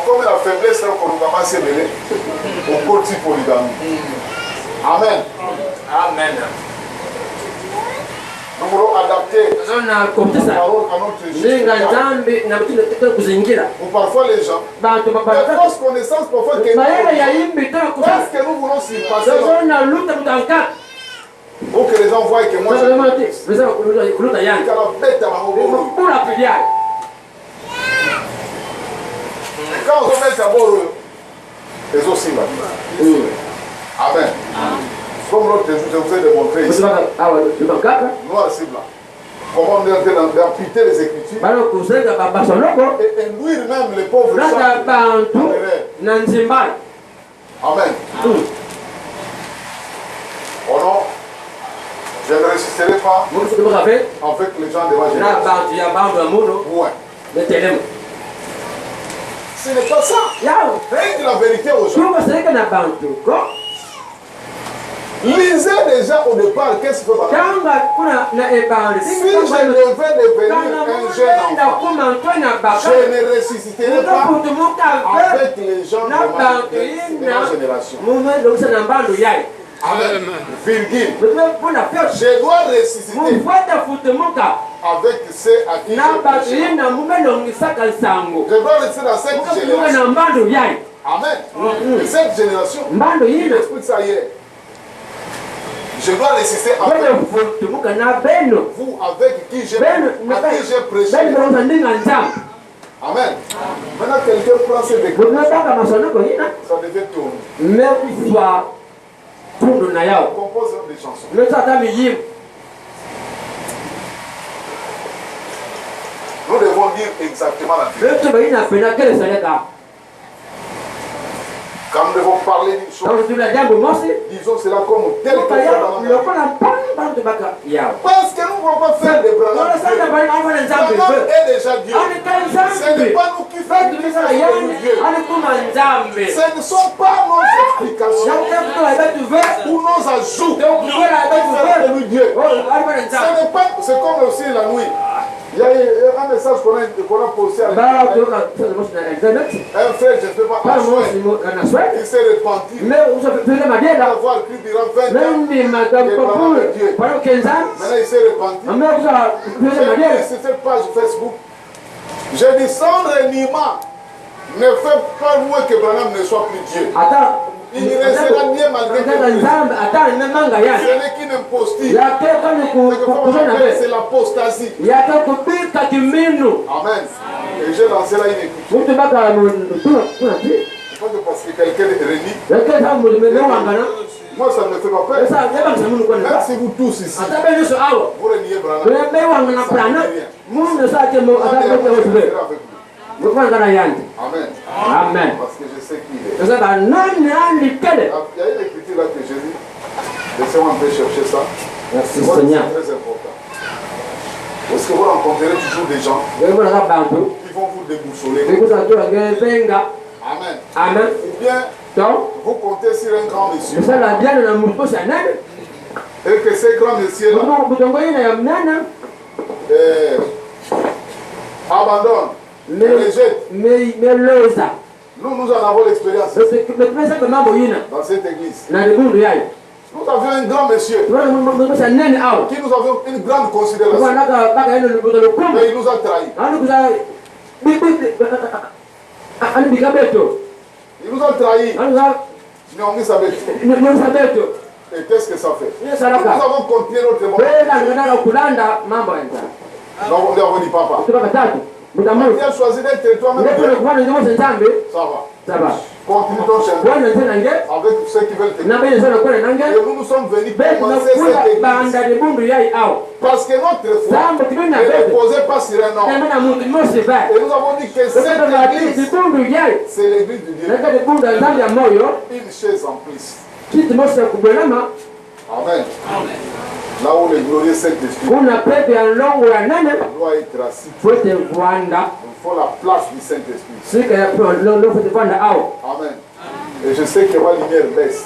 Comme la faiblesse, qu'on nous va se mêler au côté polygamie. Amen. Amen. Nous voulons adapter la parole à notre justification. Ou parfois les gens, de fausses connaissances, parfois que nous, parce que nous voulons s'y passer, pour que les gens voient que moi, je suis quand on met d'abord les aussi là. Amen. Comme l'autre jour, je vous ai démontré ici. Noir cible. Comment on est en train d'amputer les Écritures. Et induire même les pauvres gens. Amen. Oh non, je ne résisterai pas avec les gens de ma génération. Ouais. Ce n'est pas ça. Faites la vérité aux gens. Lisez déjà au départ qu'est-ce qu'il faut faire. Si je devais devenir un jeune enfant, je ne ressusciterai pas avec les gens de ma génération. Amen. Virgule. Je dois ressusciter avec ceux à qui je dois rester dans cette génération. Amen. Cette génération, il explique ça hier. Je dois résister avec vous, avec qui j'ai prêché. Amen. Maintenant, quelqu'un prend ce décret. Ça devait tourner. On compose des chansons. Nous devons dire exactement la vérité. Quand nous devons parler d'une chose, disons cela comme tel que c'est dans la vie. Parce que nous ne pouvons pas faire des bras. L'homme est déjà Dieu. Ce n'est pas nous qui faisons Dieu. Ce ne sont pas nos explications ou nos ajouts qui font de nous Dieu. C'est comme aussi la nuit. Il y a un message qu'on a posté à l'internet. Un frère, je ne sais pas, il s'est repenti. Il va avoir cru durant 20 ans. Maintenant, il s'est repenti. J'ai sur cette page Facebook. J'ai dit sans reniement, ne fais pas moins que Branham ne soit plus Dieu. Il restera bien malgré tout. Ce n'est qu'une imposture. C'est l'apostasie. Amen. Et j'ai lancé là une écriture. Parce que quelqu'un renie. Moi, ça ne me fait pas peur. Même si vous tous ici, vous reniez Branham. Amen. Amen. Parce que je sais qui il est. Il y a une écriture là que j'ai dit. Laissez-moi un peu chercher ça. Merci Seigneur. Seigneur. C'est très important. Parce que vous rencontrerez toujours des gens qui vont vous déboussoler. Amen. Amen. Ou bien vous comptez sur un grand monsieur. Et que ces grands messieurs là abandonnent. Nous en avons l'expérience dans cette église. Nous avions un grand monsieur qui nous avait une grande considération. Mais il nous a trahis. Il nous a trahis. Mais on sa bête. Et qu'est-ce que ça fait? Nous avons continué notre monde. Donc on lui a dit papa. Il a choisi d'être toi-même. Ça va. Ça va. Continue ton chemin Bwana nzena nge. avec ceux qui veulent te Na bene sana kwa nange. Et nous sommes venus Beti na commencer kula cette banda église. de bundu yai au. Parce que notre foi Sambo kibina ne bebe. reposait pas sur un Na homme. mena mundu mosi ba. Et nous avons dit que Sasa cette na église, de bundu yai. c'est l'église de Dieu. Na de bundu nzambi ya moyo. Une chaise en plus. Kiti mosi kubelama. Amen. Là où le glorieux Saint-Esprit Kuna pepe ya longo ya nene. doit être assis. Fote vwanda. Il faut la place du Saint-Esprit. Sika ya lo fote vwanda au. Amen. Et je sais que ma lumière baisse.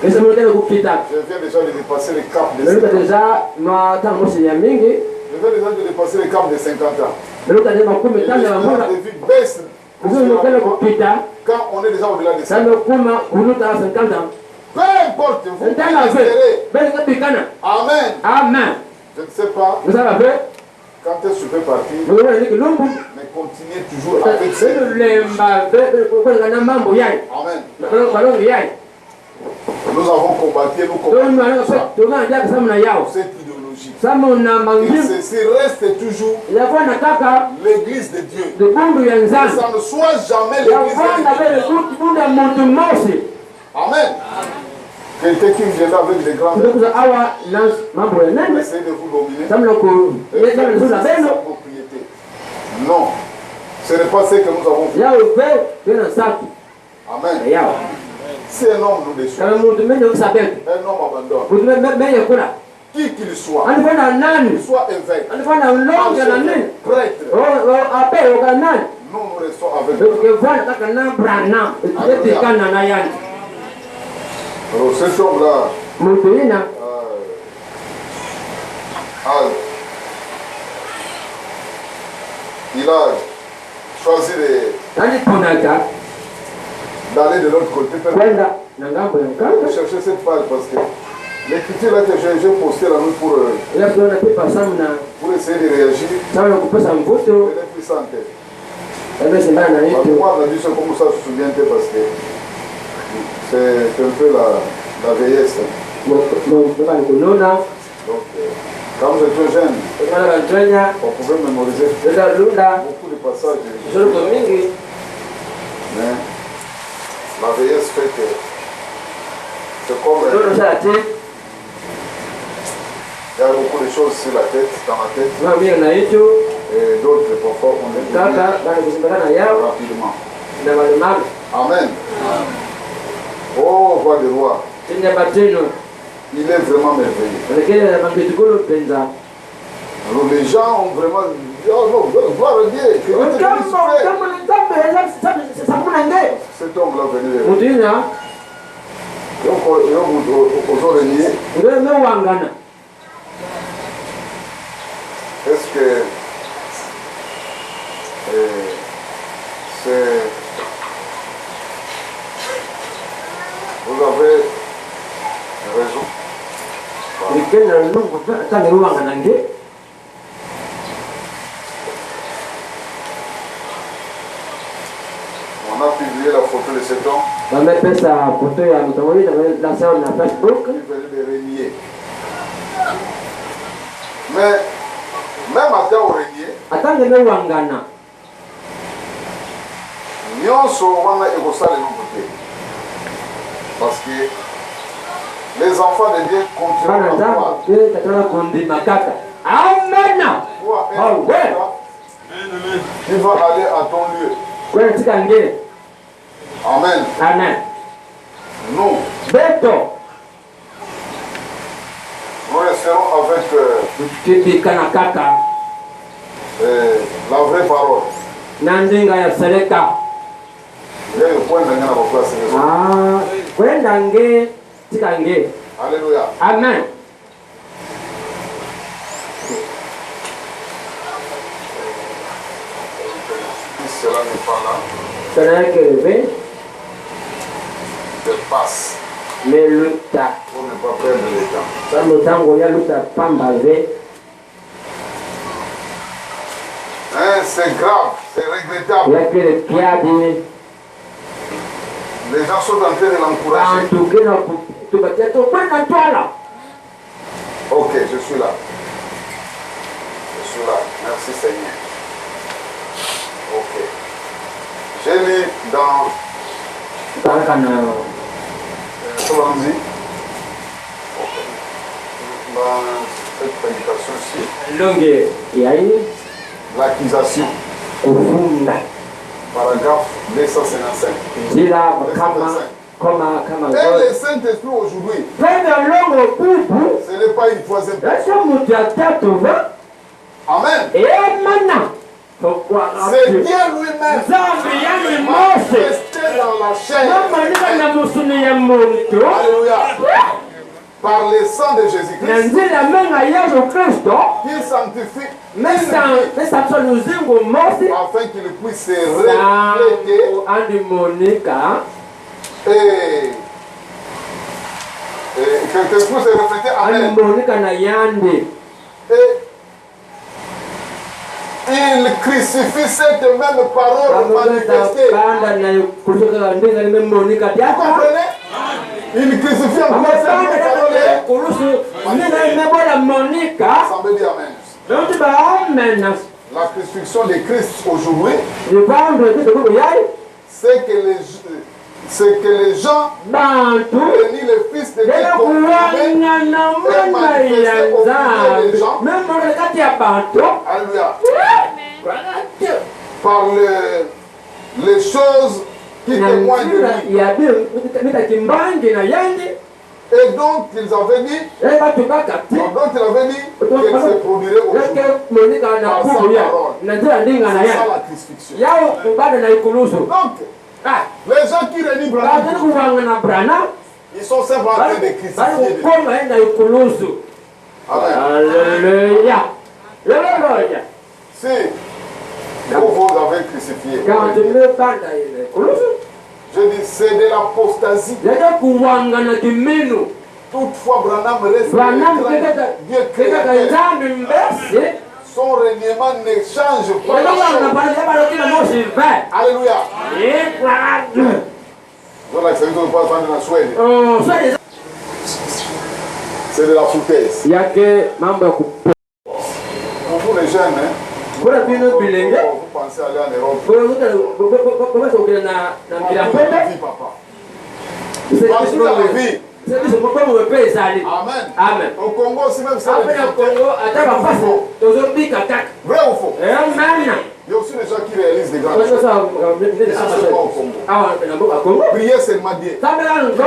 Kesa mwotele kupita. Je viens déjà de dépasser le cap de Meluka 50 ans. deja matanga mosi ya mingi. Je viens déjà de dépasser le cap de 50 ans. Meluka deja Et makumi tano ya l'espérance mbona. de vie baisse. Kuzo mwotele kupita. Quand on est déjà au-delà de ça. Sasa kuma kunuta 50 ans. Peu importe, vous pouvez Ntanga fe. espérer. Bele kapikana. Amen. Amen. Je ne sais pas Musaba fe. quand est-ce que je vais partir, Mwona ni kilumbu. mais continuez toujours avec cette Sasa lemba fe kwa na mambo yai. Amen. Kwa longo yai. Nous avons combattu et nous Ndio combattons maana kwa tunga ndia kama na yao. cette idéologie. Sama na Et mangimu. ceci reste toujours Yakuwa nataka l'église de Dieu. de bundu ya Que nzambi. ça ne soit jamais l'église Yakuwa na de Dieu. vile bundu ya mtu mosi. Amen. Quelqu'un qui viendra avec des grands Ndio awa na mambo ya nene. essayer de vous dominer. Sama ku yeye ndio na beno. Propriété. Non. Ce n'est pas ce que nous avons fait. Yao fe tena safi. Amen. Yao. Si un homme nous déçoit, Kama mtu mwenye usabeki. un homme abandonne, Mtu mwenye kula. qui qu'il soit, Anifanya nani? qu'il soit évêque, Anifanya ulonga na nini? prêtre, Ape nani? nous nous restons avec lui. Ukivana kaka na brana. Ukitikana na yani. Alors cet homme-là, Mtu ina il a choisi yani tunaka d'aller de l'autre côté pour kwenda na ngambo ya kanga. chercher cette page parce que l'écriture là que j'ai posté la nuit Ila tunaona pepa sana pour essayer de réagir, sana kupesa mvuto. elle est puissante. Ebe sindana na Parce que yetu. moi, on a dit ça comme ça, je me souviens parce que c'est un peu la vieillesse. Mbona nikunona. Donc, quand vous êtes jeune, Kama kantonya on pouvait mémoriser ndio lunda. beaucoup de passages. Sio kwa mingi. Mais la vieillesse fait que c'est comme Ndio sasa il y a beaucoup de choses sur la tête, dans la tête, kama mimi na hicho et d'autres parfois on les oublie kaka bana kusimbana yao rapidement. na walemavu. Amen. Oh, roi des rois, Tenya bateno. il est vraiment merveilleux. Lakini na mambitukulu penza. Alors les gens ont vraiment dit, oh non, gloire à Dieu, que Dieu te bénisse, frère. Kama ni tambe ya sabuna nge. Cet homme-là venait de Mtu ina aux oreillers. ndio mewangana. Est-ce que c'est... Vous avez raison. Nikenda lungu kama mewangana nge. On a publié la photo de cet homme Wamepesa foto ya mtawali na sawa na Facebook. qui venait de régner. Mais même à temps régner, Atange mewangana. nyonso wana ekosalema côté. Parce que les enfants de Dieu Bana continuent à nzambe croire. yeye katana kundi makaka. Amena. Toi, Ah ouais. tu vas aller à ton lieu. Kwa tika nge. Amen. Amen. Nous, Beto. nous resterons avec Kibikana kaka. la vraie parole. Na ndinga ya sereka. Il y a le point de la place. Kwenda nge tika nge. Alléluia. Amen. Si cela n'est pas là, Sana yake reve je passe meluta. pour ne pas perdre le temps. Samu tango ya luta pamba ve. Hein, c'est grave, c'est regrettable. Yake le kiadi. Les gens sont en train de l'encourager. Bantu kena tukatia to kwenda twala. Ok, je suis là. Je suis là. Merci Seigneur. Ok. J'ai lu dans kaka na allons-y. Cette prédication-ci. longe yayi L'accusation. kufunda Paragraphe 255. zila kama Et le Saint-Esprit aujourd'hui, penda longo bubu ce n'est pas une troisième personne. ese mutu atatu va Amen. emana C'est Dieu lui-même nzambe yani qui mose manifesté dans la chair. nomanika na musuni ya muntu Alléluia. Par le sang de na Jésus-Christ, nzela menga yesu kristo qu'il sanctifie mesapso luzingu mosi afin qu'il puisse se refléter andi monika et que puisse se refléter. andi Amen. monika na yandi Et il crucifie cette même parole manifestée. banda na kutoka ndinga limemonika Vous diaka comprenez? Il crucifie encore cette même parole. kulusu ndinga limebola monika Ça veut dire Amen. noti baamena La crucifixion de Christ aujourd'hui, livando kitoko yayi c'est que les gens bantu ni le Fils de Dieu lelo kuwangana mwana ya nzambe memona kati ya bantu Alléluia. Par les choses qui témoignent de lui. ya mita kimbangi na yandi Et donc, ils avaient dit, ebatuka kati donc il avait dit qu'elle se produirait aujourd'hui. yake monika na Par sa bubu ya parole. na nzela ndinga na C'est ça yandi la crucifixion. yao kubada na ikulusu Donc, ah les gens qui renient batani Branham, kuwangana brana ils sont simplement en train de bali crucifier. kukoma enda ikulusu Amen. haleluya haleluya Si vous avez crucifié, kama tumepanda ile ikulusu je dis, c'est de l'apostasie. yake kuwangana kiminu Toutefois, Branham reste Branham le grand Dieu kekaka créateur. nzambi mbesi Son reniement ne change pas la yekokanga chose. pale yabalokila mosi ve Alléluia. ikwadu Voilà, c'est ce que pas dans la Suède. swali C'est de la foutaise. yake mambo ya Pour vous les jeunes, hein, kupura bino bilenge vous pensez aller en Europe. bobasokela na mbila Dans pembe la vie, papa. Partout dans la vie. bisomokomo pe ezali Amen. amen Au Congo aussi, même c'est ape na kongo ata bapasi tozobika taka vrai ou faux? emana Il y a aussi des gens qui réalisent des grandes choses. awa na mboka kongo Prier seulement Dieu. sabela nkolo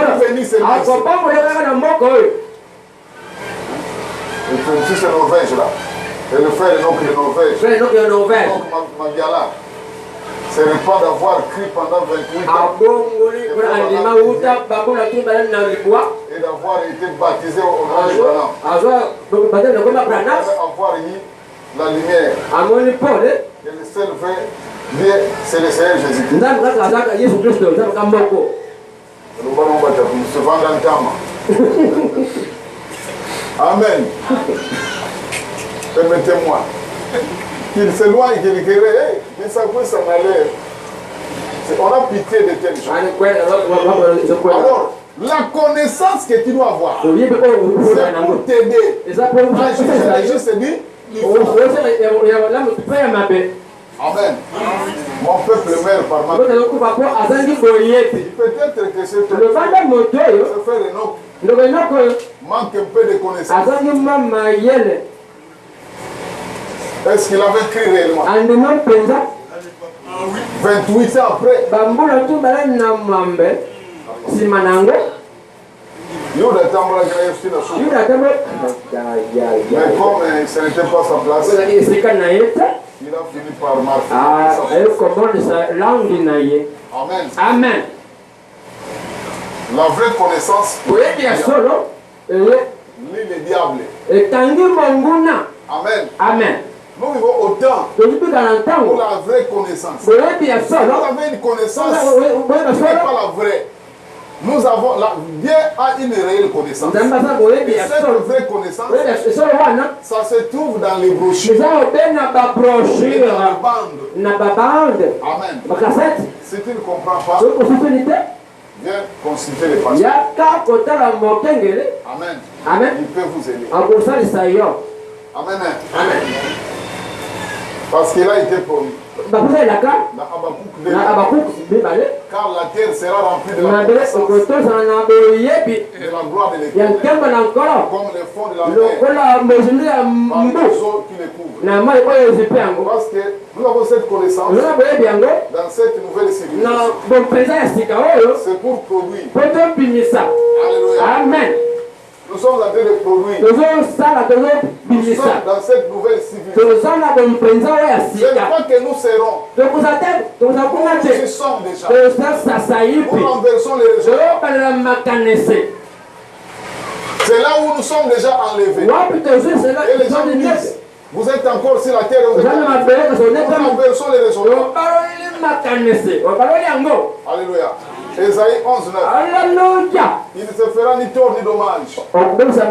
akopambola kaka na mboka oyo Et puis, si c'est Norvège là. Et le frère Enoch de Norvège. frère enoki ya norvège Donc, Mandiala. C'est le pas d'avoir cru pendant 28 ans abongoli mpona andima uta babola kimbala na libwa et d'avoir été baptisé au nom de Branham. azwa batele nakoma brana Avoir eu la lumière. amoni pole Et le seul vrai Dieu, c'est le Seigneur Jésus-Christ. nzambe kaka azaka yesu kristo nzambe ka moko Le bon nombre de se vendre en tama. Amen. Permettez-moi. Qu'il s'éloigne, qu'il crée, mais ça peut s'en aller. On a pitié de telles gens. ani kwela zokwela Alors, la connaissance que tu dois avoir, oyebi oyo c'est okufuna pour nango t'aider. eza po Jésus s'est dit, il faut. lamu tupe ya mabe Amen. Mon peuple meurt par ma. okoza okufa po azangi boyebi Peut-être que c'est lobanda moto oyo ce frère Enoch ndoko enoko oyo manque un peu de connaissance. azangi mwa mayele Est-ce qu'il avait cru réellement? andima mpenza 28 ans après, bambula tu bala na mwambe nsima nango Yuda Tambola Grayevski n'a souffert. yuda tamo Mais comme ce n'était pas sa place, ozali esika na ye te il a fini par marcher. ayekomonisa langi na ye Amen. amen La vraie connaissance, oyebi ya solo eye lit le diable. etangi monguna Amen. amen Nous vivons au temps tozibika na pour ntango la vraie connaissance. oyebi ya Vous solo avez une connaissance boyeba qui n'est solo pas la vraie. Nous avons, Dieu a une réelle connaissance. nzambe asala boyebi Et ya cette solo vraie connaissance, oyebi ya solo wana ça se trouve dans les brochures, eza obe na et dans babrochure les bandes. na babande Amen. bakasete Si tu ne comprends pas, soki osufini te viens consulter les pasteurs. yaka kotala mokengele Amen. amen Il peut vous aider. akosalisa yo Amen. amen Parce qu'il a été promis. bakusa elaka dans Habakkuk 2, na Habakkuk mibale car la terre sera remplie de la mabele connaissance okotosana na boyebi de la gloire de ya l'Éternel, nkembo na nkolo comme les fonds de la mer, lokola mozindo ya par mbu les eaux qui les couvrent. na mai oyo ezipi yango Parce que nous avons cette connaissance ozona boyebi yango dans cette nouvelle na civilisation. bompenza ya sika oyo C'est pour produire. po tobimisa Alléluia. amen Nous sommes en train de produire. tozosala Nous sommes tozobimisa dans cette nouvelle civilisation. toza na bompenza oyo ya Je ne sika crois que nous serons. tokoza te tokoza kuna Nous y te sommes déjà. tosasasa yipi Nous renversons les régions. toyobalela makanisi C'est là où nous sommes déjà enlevés. wapi tozosela Et les gens nous disent, vous êtes encore sur la terre. Vous toza na mabele nous tosoneta renversons les régions. obaloli makanisi obaloli yango Alléluia. Ésaïe 11, 9. alleluya Il ne se fera ni tort ni dommage. okubebisa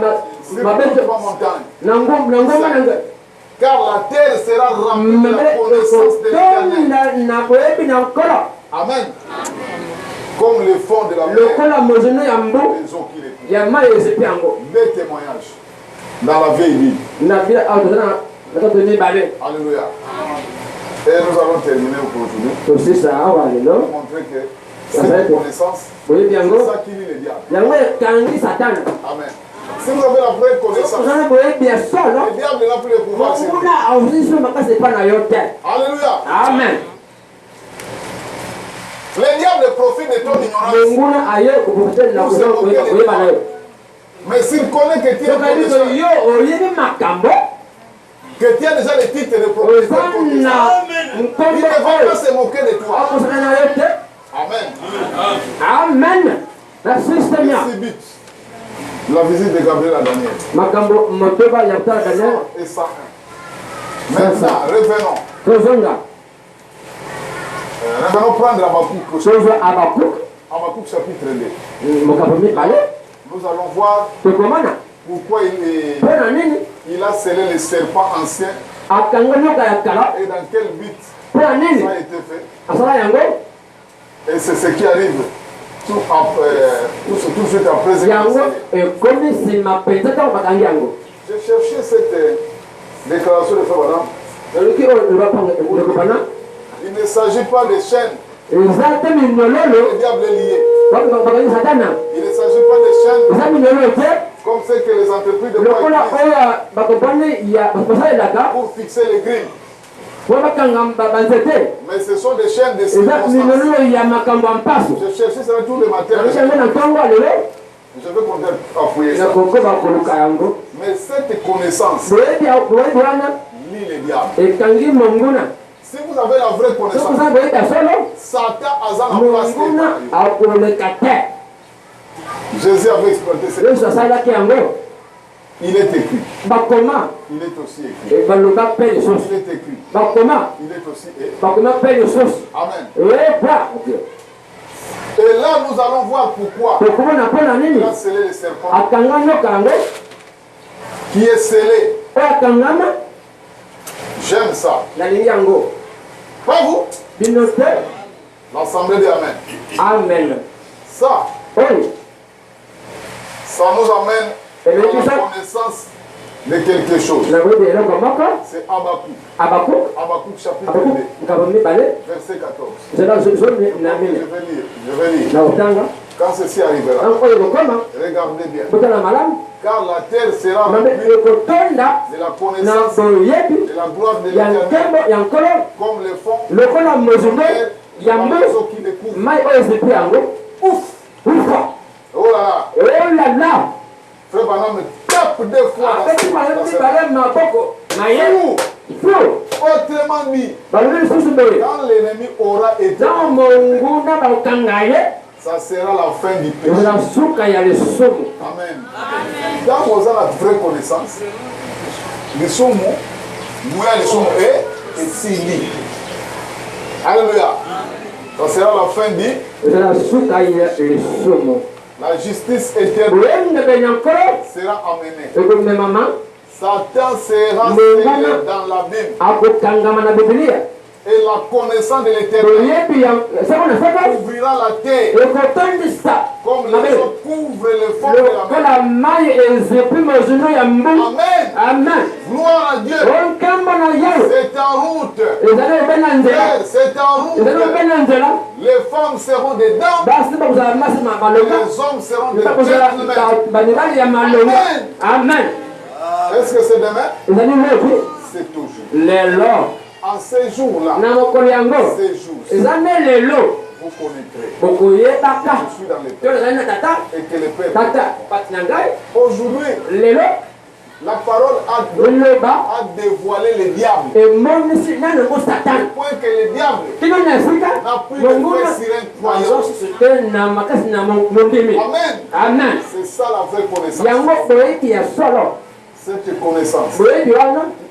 Sur mabele toute ma montagne. na ngoma nanga Car la terre sera remplie de la mabele connaissance de l'Éternel. ekotonda na boyebi na nkolo Amen. Comme les fonds de la mer, lokola mozindo ya mbu les eaux qui les couvrent. ya mai ezipi yango Des témoignages dans la vieille vie. na bila awa toza na tato mibale Alléluia. Et nous allons terminer pour aujourd'hui. tosisa awa Pour lelo montrer que cette connaissance, boyebi c'est yango ça qui lie le diable. yango ekangi satana Amen. Si vous avez la vraie connaissance, toza na boyebi ya solo le diable n'a plus le pouvoir sur vous. monguna auziso makasi epa na yo te Alléluia. amen Le diable profite de ton ignorance. monguna aye koprofite na koyeba na yo Mais s'il connaît que tu es sokabi so connaissant, yo oyebi makambo que tu as déjà le titre de oza propriétaire, il na ne nkombo va oyo pas se moquer de toi. akosana na yo te Amen. amen na systeme ya C'est but. La visite de Gabriel à Daniel. makambo motoba ya kotala daniel Et ça. Maintenant, revenons. tozonga Revenons prendre Habakkuk. tozwa Habakkuk Habakkuk chapitre 2. makambo mibale Nous allons voir tokomona pourquoi mpo na nini il a scellé le serpent ancien akanga nyoka ya kala et dans quel but mpo na nini ça a été fait. asala yango Et c'est ce qui arrive tout de suite après ce yango qu'il a scellé. ekomi nsima mpenza ntango bakangi yango J'ai cherché cette déclaration de Frère Branham. eloki oyo elokopana Il ne s'agit pas de chaînes. eza te minololo Le diable est lié. bakangi satana Il ne s'agit pas de chaînes eza minololo te comme ce que les entreprises de lokola poids utilisent oyo bakompani ya basalelaka pour fixer les grilles. po bakanga banzete Mais ce sont des chaînes de eza circonstances. minololo ya makambo ya mpaso Je cherchais ça tous les matins. bakisi yango na ntongo lelo Je vais compter appuyer ça. nakoko bakoluka yango Mais cette connaissance boyebi wana lie le diable. ekangi monguna Si vous avez la vraie soki connaissance, oza boyebi ya solo Satan a la place. monguna akoleka te Jésus avait exploité cette. yesu asalaki yango Il est écrit. bakoma Il est aussi écrit. baloba mpe lisusu Il est écrit. bakoma Il est aussi écrit. bakoma mpe lisusu Amen. eba Et là, nous allons voir pourquoi tokomona mpo na il nini a scellé le serpent akanga nyoka yango qui est scellé. oyo akangama J'aime ça. nalingi yango Pas vous? bino te L'assemblée de Amen. amen Ça, oyo ça nous amène à eleki la sa connaissance de quelque chose. nakoyebi eloko moko C'est Habakkuk. Habakkuk Habakkuk chapitre Habakkuk 2, makambo mibale verset 14. zela zoni na Je mine vais lire. na kotanga Quand ceci arrivera, tango oyo kokoma regardez bien. kotala malamu Car la terre sera mabe remplie ekotonda de la na connaissance boyebi de la gloire de ya l'Éternel, nkembo ya nkolo comme les fonds lokola mozindo ya comme mbu les eaux qui les couvrent. mai oyo ezipi yango Ouf! ufa Oh là là! olala Frère Branham me tape deux fois abeti malamu dans mibale maboko na ye fu autrement dit, balobi lisusu boye quand l'ennemi aura été, ntango monguna bakokanga ye ça sera la fin du péché. ezala suka ya lisumu Amen. Quand vous avez la vraie connaissance, les sommes, et Sili. Alléluia. Ça sera la fin du. ezala suka ya lisumu La justice éternelle boyembe nyankolo sera amenée. ekomemama Satan sera scellé dans l'abîme. akokangama na bibilia Et la connaissance de l'Éternel ouvrira la terre comme les eaux couvrent les fonds de la mer. Amen. Gloire à Dieu. C'est en route. C'est en route. Les femmes seront dedans. Les hommes seront dedans. Amen. Est-ce que c'est demain? C'est toujours. En ces jours-là, ces jours, vous connaîtrez. Je suis dans les pères. Et que les pères. Aujourd'hui, la parole a dévoilé le diable. Au point que le diable n'a plus de paix sur un croyant. Amen. C'est ça la vraie connaissance. Cette connaissance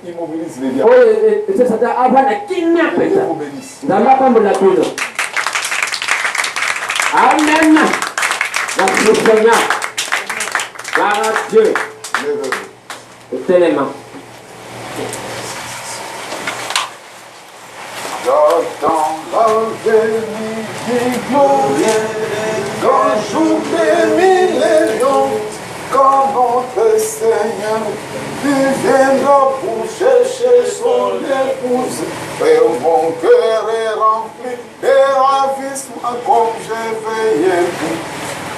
immobilise les diables. Dieu vous bénisse. Amen. Merci Seigneur. Gloire à Dieu. Tellement. J'attends la venue du glorieux, quand jour des milléniums, quand notre Seigneur viendra pour chercher son épouse. Et mon cœur est rempli de ravissement comme je veille tout.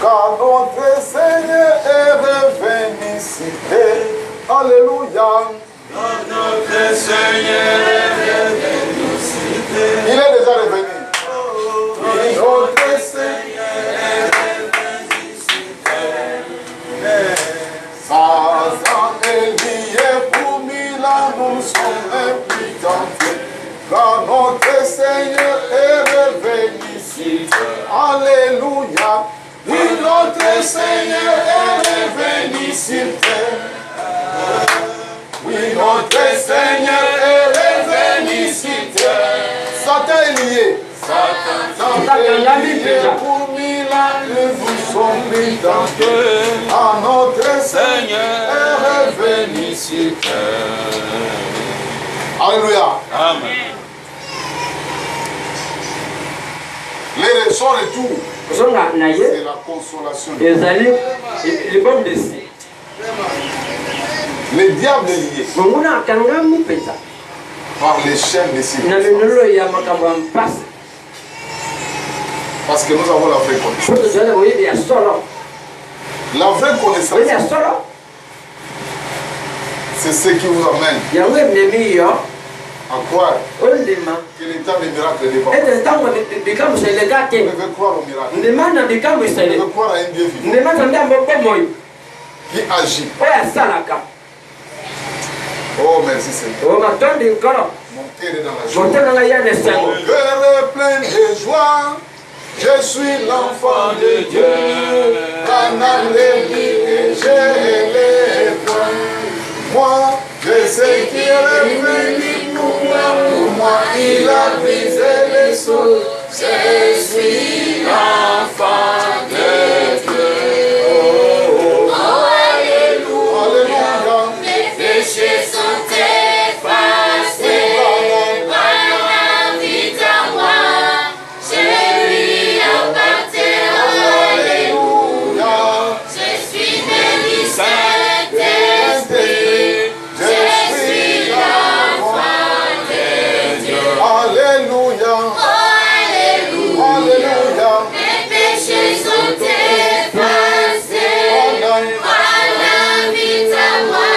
Car notre Seigneur est revenu ici. Alléluia. Notre Seigneur est revenu ici. Il est déjà revenu. Notre Seigneur est revenu ici. Satan est lié pour mille ans, nous sommes impuissants. Car notre Seigneur est revenu ici. Alléluia. Oui, notre Seigneur est revenu ici. Oui, notre Seigneur est revenu ici. Satan est lié. Satan est lié pour mille ans, nous sommes mis dans Dieu. Ah, notre Seigneur est revenu ici. Alléluia. Amen. Les raisons et tout, c'est la consolation. Le diable est lié par les chaînes de circonstances. Parce que nous avons la vraie connaissance. La vraie connaissance, c'est ce qui vous amène à croire que le temps des miracles n'est pas passé. Vous devez croire au miracle. Vous devez croire à un Dieu vivant qui agit. Oh, merci Seigneur. Mon cœur est dans la joie. Mon cœur est plein de joie. Je suis l'enfant de Dieu. Canal et j'ai les points. Moi, je sais qu'il est venu pour moi. Il a brisé les sceaux. Je suis l'enfant de Dieu. Oh, alléluia. Mes péchés sont effacés. Invite à moi. Je lui appartiens. Alléluia. Je suis béni, Saint-Esprit. Je suis l'enfant de Dieu. Alléluia. Alléluia. Mes péchés sont effacés. Invite à moi.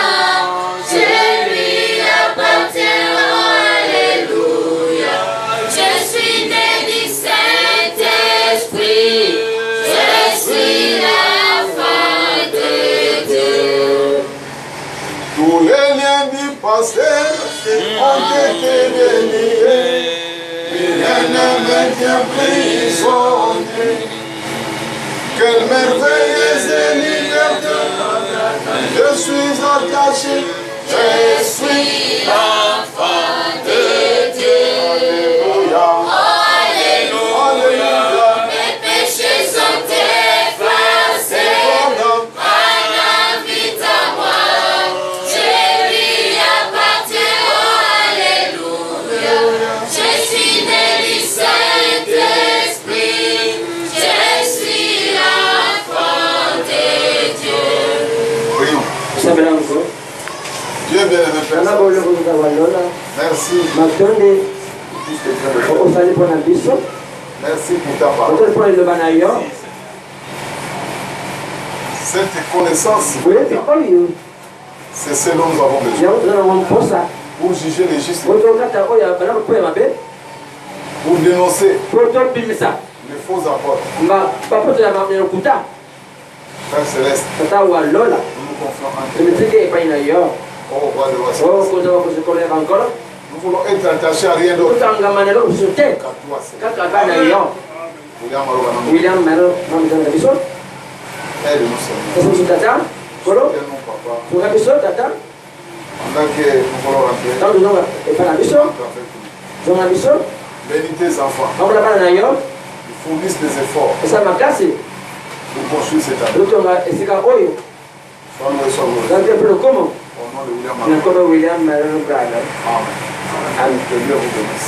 Je lui appartiens. Alléluia. Je suis béni, Saint-Esprit. Je suis l'enfant de Dieu. Tous les liens du passé ont été déliés. Rien ne me tient prisonnier. Quelle merveilleuse liberté. Je suis attaché. Je suis l'enfant de Dieu. Alléluia. Alléluia. Mes péchés sont effacés. Invite à moi. Je lui appartiens. Alléluia. Je suis Dieu est bien-aimé, Père. Merci. Merci pour ta parole. Cette connaissance, c'est ce dont nous avons besoin. Pour juger les justes. Pour dénoncer les faux apôtres. Père Céleste, nous nous confions en toi. Oh, roi de roi, nous voulons être attachés à rien d'autre qu'à toi, Seigneur. William, aide-nous, Seigneur. Soutiens-nous, Papa. Pendant que nous voulons rentrer, bénis tes enfants. Ils fournissent des efforts pour construire cette année. Sois loué, sois glorifié. Au nom de William. Amen. Que Dieu vous bénisse.